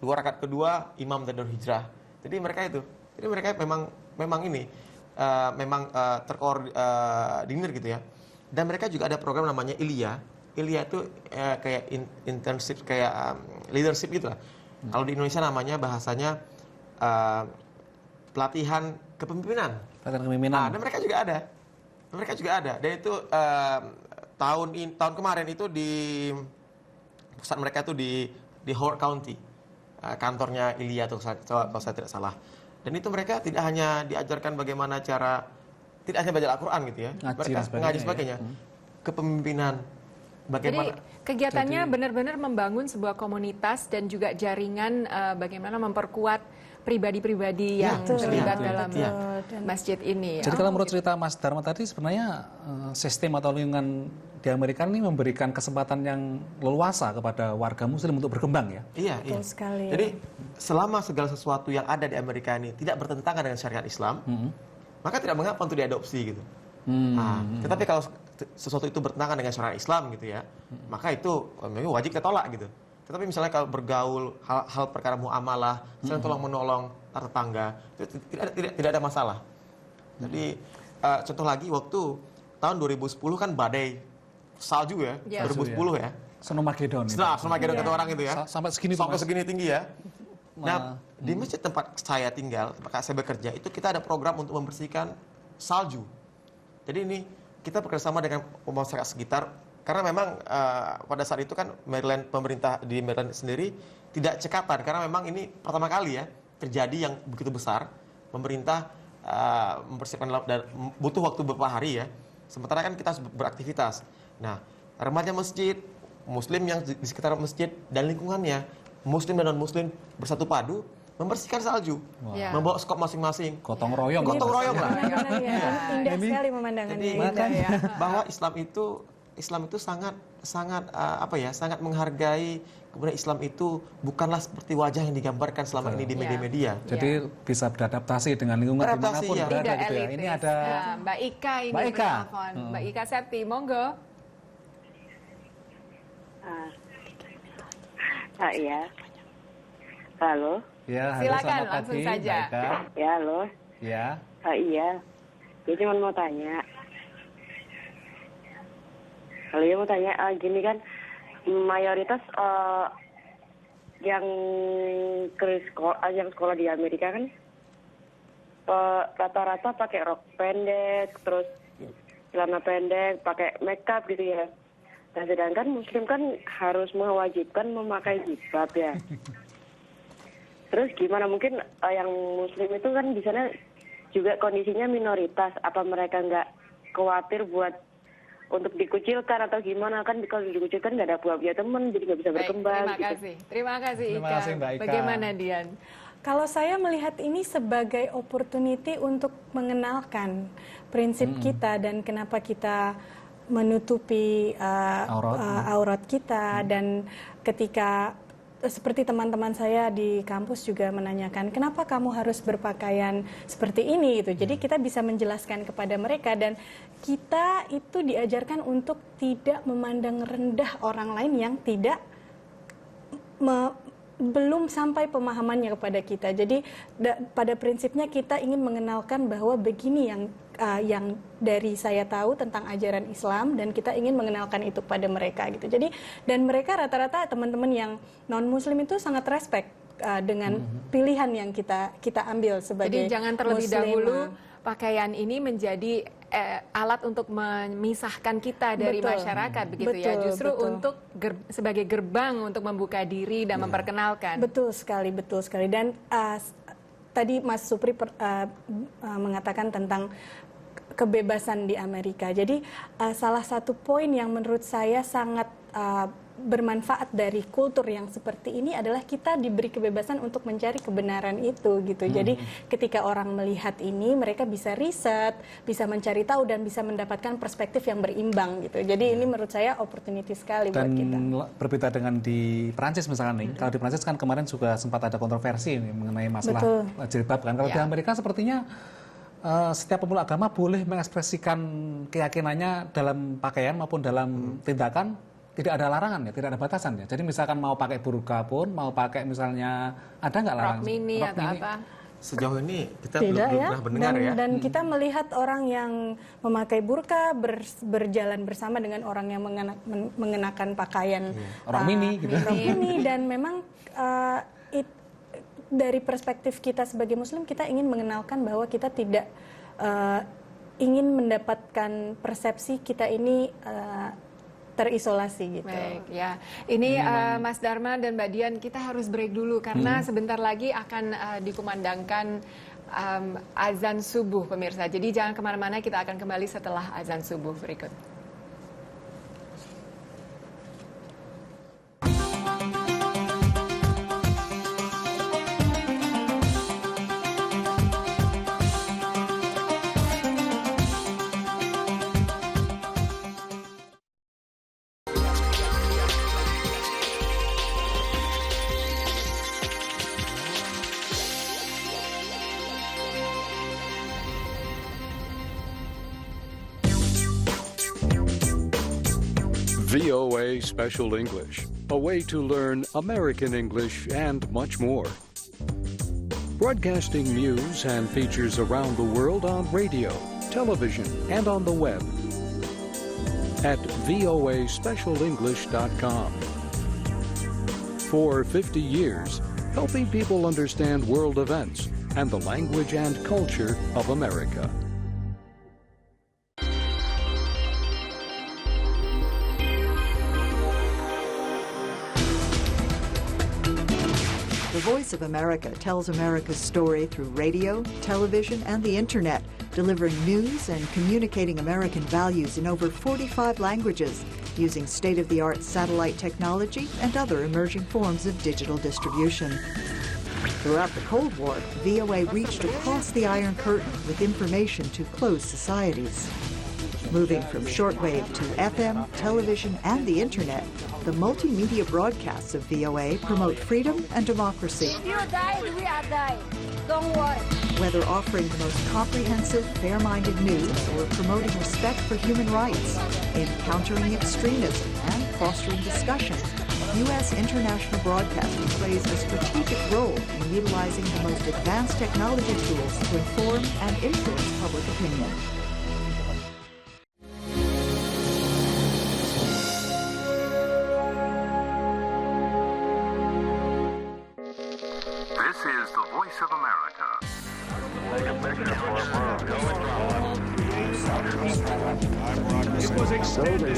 2 rakaat kedua imam Darul Hijrah. Jadi mereka memang ini terkoordinir gitu ya. Dan mereka juga ada program namanya Ilya. Ilya itu kayak internship, kayak leadership gitu lah. Kalau di Indonesia namanya bahasanya pelatihan kepemimpinan. Dan mereka juga ada. Dan itu tahun kemarin itu di pusat mereka itu di Howard County, kantornya Ilya tuh kalau saya tidak salah. Dan itu mereka tidak hanya diajarkan bagaimana cara, tidak hanya belajar Al-Quran gitu ya, mereka mengaji sebagainya, kepemimpinan. Bagaimana? Jadi kegiatannya benar-benar membangun sebuah komunitas dan juga jaringan bagaimana memperkuat pribadi-pribadi yang terlibat dalam masjid ini. Jadi kalau menurut cerita Mas Dharma tadi sebenarnya sistem atau lingkungan di Amerika ini memberikan kesempatan yang leluasa kepada warga muslim untuk berkembang ya? Iya. Sekali. Jadi selama segala sesuatu yang ada di Amerika ini tidak bertentangan dengan syariat Islam, maka tidak mengapa untuk diadopsi gitu. Tetapi kalau sesuatu itu bertentangan dengan syariat Islam gitu ya, maka itu memang wajib kita tolak gitu. Tetapi misalnya kalau bergaul hal perkara muamalah, saling tolong menolong tetangga, itu tidak ada masalah. Jadi contoh lagi waktu tahun 2010 kan badai salju ya, 2010 ya. Snowmageddon. Snowmageddon kata orang itu ya. Sampai segini tinggi ya. Nah, di masjid tempat saya tinggal, tempat saya bekerja, itu kita ada program untuk membersihkan salju. Jadi ini kita bekerjasama dengan masyarakat sekitar. Karena memang pada saat itu kan pemerintah di Maryland sendiri tidak cekatan. Karena memang ini pertama kali ya terjadi yang begitu besar. Pemerintah mempersiapkan dan butuh waktu beberapa hari ya. Sementara kan kita beraktivitas. Nah, remaja masjid, muslim yang di sekitar masjid dan lingkungannya, muslim dan non-muslim bersatu padu membersihkan salju, membawa skop masing-masing. Gotong royong lah. Indah sekali pemandangannya. Makanya bahwa Islam itu sangat sangat menghargai, kemudian Islam itu bukanlah seperti wajah yang digambarkan selama ini di media-media. Jadi bisa beradaptasi dengan lingkungan dimanapun berada gitu ya. Ini ada Mbak Ika ini telepon. Mbak Ika Septi, monggo. Iya. Halo. Ya, silakan langsung saja. Ya, halo. Ya. Iya. Dia cuma mau tanya. Kalau dia mau tanya, gini kan, mayoritas yang sekolah di Amerika kan rata-rata pakai rok pendek, terus celana pendek, pakai makeup gitu ya. Nah, sedangkan Muslim kan harus mewajibkan memakai jilbab ya. Terus gimana mungkin yang Muslim itu kan di sana juga kondisinya minoritas, apa mereka nggak khawatir buat untuk dikucilkan atau gimana? Kan kalau dikucilkan nggak ada buah teman, jadi nggak bisa berkembang. Terima kasih Ika. Mbak Ika. Bagaimana Dian? Kalau saya melihat ini sebagai opportunity untuk mengenalkan prinsip kita dan kenapa kita menutupi aurat kita, dan ketika seperti teman-teman saya di kampus juga menanyakan kenapa kamu harus berpakaian seperti ini gitu. Jadi kita bisa menjelaskan kepada mereka, dan kita itu diajarkan untuk tidak memandang rendah orang lain yang tidak belum sampai pemahamannya kepada kita. Jadi pada prinsipnya kita ingin mengenalkan bahwa begini yang dari saya tahu tentang ajaran Islam, dan kita ingin mengenalkan itu pada mereka gitu. Jadi dan mereka rata-rata teman-teman yang non Muslim itu sangat respect dengan pilihan yang kita ambil sebagai Jadi jangan terlebih Muslim. dahulu pakaian ini menjadi alat untuk memisahkan kita dari masyarakat begitu ya. Justru untuk sebagai gerbang untuk membuka diri dan memperkenalkan. Betul sekali. Dan tadi Mas Supri mengatakan tentang kebebasan di Amerika. Jadi salah satu poin yang menurut saya sangat bermanfaat dari kultur yang seperti ini adalah kita diberi kebebasan untuk mencari kebenaran itu gitu. Jadi ketika orang melihat ini, mereka bisa riset, bisa mencari tahu dan bisa mendapatkan perspektif yang berimbang gitu. Jadi ini menurut saya opportunity sekali buat kita. Dan berbeda dengan di Perancis misalkan nih, kalau di Perancis kan kemarin juga sempat ada kontroversi nih mengenai masalah jilbab kan. Kalau di Amerika sepertinya setiap pemeluk agama boleh mengekspresikan keyakinannya dalam pakaian maupun dalam tindakan, tidak ada larangan ya, tidak ada batasan ya. Jadi misalkan mau pakai burqa pun, mau pakai misalnya ada nggak larangan? Rok mini atau apa? Sejauh ini kita Tidak belum ya. pernah mendengar ya. Dan kita melihat orang yang memakai burqa berjalan bersama dengan orang yang mengenakan pakaian rok mini gitu. Rok mini, dan memang dari perspektif kita sebagai Muslim, kita ingin mengenalkan bahwa kita tidak ingin mendapatkan persepsi kita ini terisolasi gitu. Baik ya, ini Mas Dharma dan Mbak Dian, kita harus break dulu karena sebentar lagi akan dikumandangkan azan subuh pemirsa. Jadi jangan kemana-mana, kita akan kembali setelah azan subuh berikut. VOA Special English, a way to learn American English and much more. Broadcasting news and features around the world on radio, television, and on the web at voaspecialenglish.com. For 50 years, helping people understand world events and the language and culture of America. The Voice of America tells America's story through radio, television, and the Internet, delivering news and communicating American values in over 45 languages, using state-of-the-art satellite technology and other emerging forms of digital distribution. Throughout the Cold War, VOA reached across the Iron Curtain with information to closed societies. Moving from shortwave to FM, television, and the Internet, the multimedia broadcasts of VOA promote freedom and democracy. If you die, we are die. Don't worry. Whether offering the most comprehensive, fair-minded news or promoting respect for human rights, in countering extremism and fostering discussion, U.S. international broadcasting plays a strategic role in utilizing the most advanced technology tools to inform and influence public opinion. This is the Voice of America. It was extended.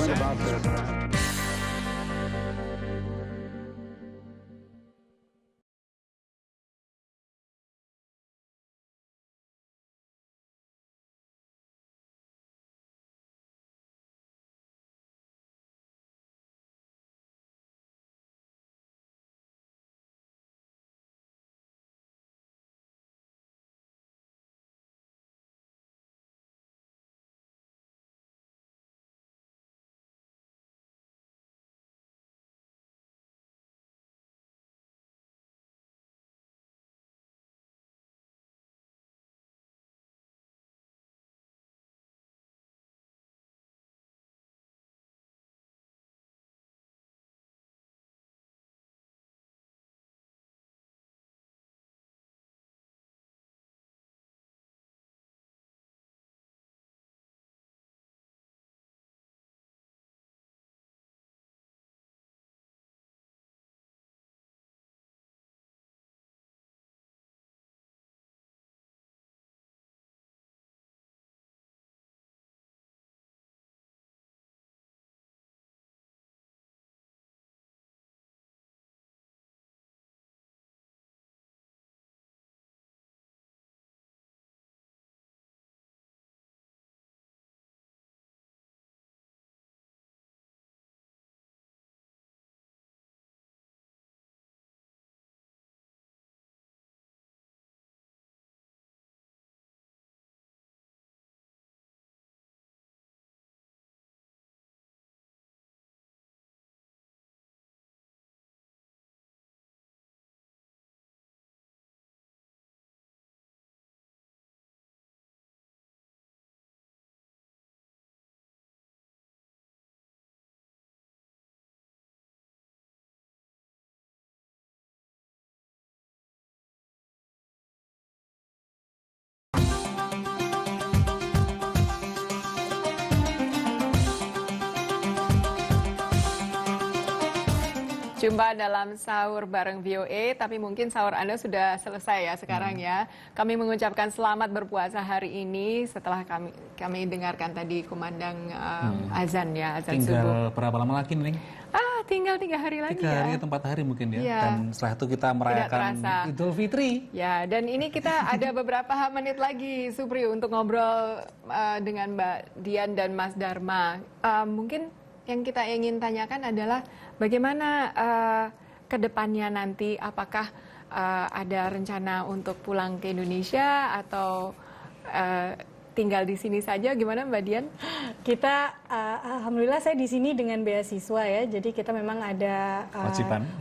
Jumpa dalam sahur bareng VOA, tapi mungkin sahur Anda sudah selesai ya sekarang ya. Kami mengucapkan selamat berpuasa hari ini setelah kami dengarkan tadi kumandang azan ya, azan subuh. Tinggal berapa lama lagi nih? Tinggal 3 hari lagi 3 hari ya. atau 4 hari mungkin ya. Ya. Dan setelah itu kita merayakan Idul Fitri. Ya, dan ini kita ada beberapa menit lagi, Supri, untuk ngobrol dengan Mbak Dian dan Mas Dharma. Mungkin yang kita ingin tanyakan adalah bagaimana ke depannya nanti, apakah ada rencana untuk pulang ke Indonesia atau tinggal di sini saja? Gimana Mbak Dian? Kita alhamdulillah saya di sini dengan beasiswa ya. Jadi kita memang ada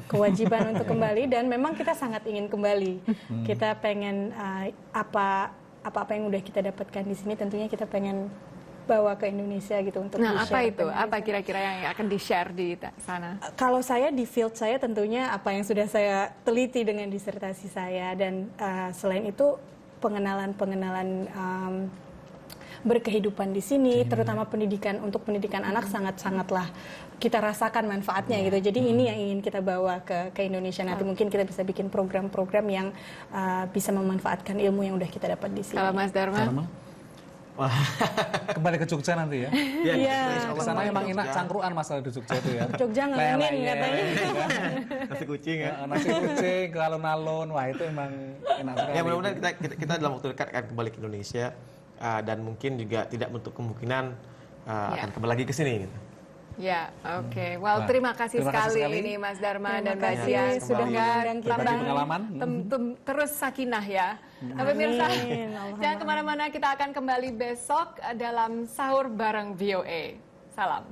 kewajiban untuk kembali dan memang kita sangat ingin kembali. Kita pengen apa yang udah kita dapatkan di sini tentunya kita pengen bawa ke Indonesia gitu untuk di-share. Apa itu? Apa kira-kira yang akan di-share di sana? Kalau saya di field saya tentunya apa yang sudah saya teliti dengan disertasi saya dan selain itu pengenalan berkehidupan di sini, terutama untuk pendidikan anak sangatlah kita rasakan manfaatnya gitu. Jadi ini yang ingin kita bawa ke Indonesia nanti. Mungkin kita bisa bikin program-program yang bisa memanfaatkan ilmu yang udah kita dapat di sini. Kalau Mas Dharma? Kembali ke Jogja nanti ya. Iya. Di sana emang enak cangkruan masalah di Jogja itu ya. Jogja ngalamin katanya. Nasi kucing ya. Nasi kucing, ke alun-alun, wah itu emang enak sekali. Ya mudah-mudahan kita dalam waktu dekat akan kembali ke Indonesia dan mungkin juga tidak menutup kemungkinan akan kembali lagi ke sini gitu. Ya, oke. Well, terima kasih sekali ini Mas Dharma dan Mbak Dian sudah mengundang kita. Pengalaman. Terus sakinah ya. Tapi pemirsa, jangan kemana-mana, kita akan kembali besok dalam sahur bareng VOA. Salam.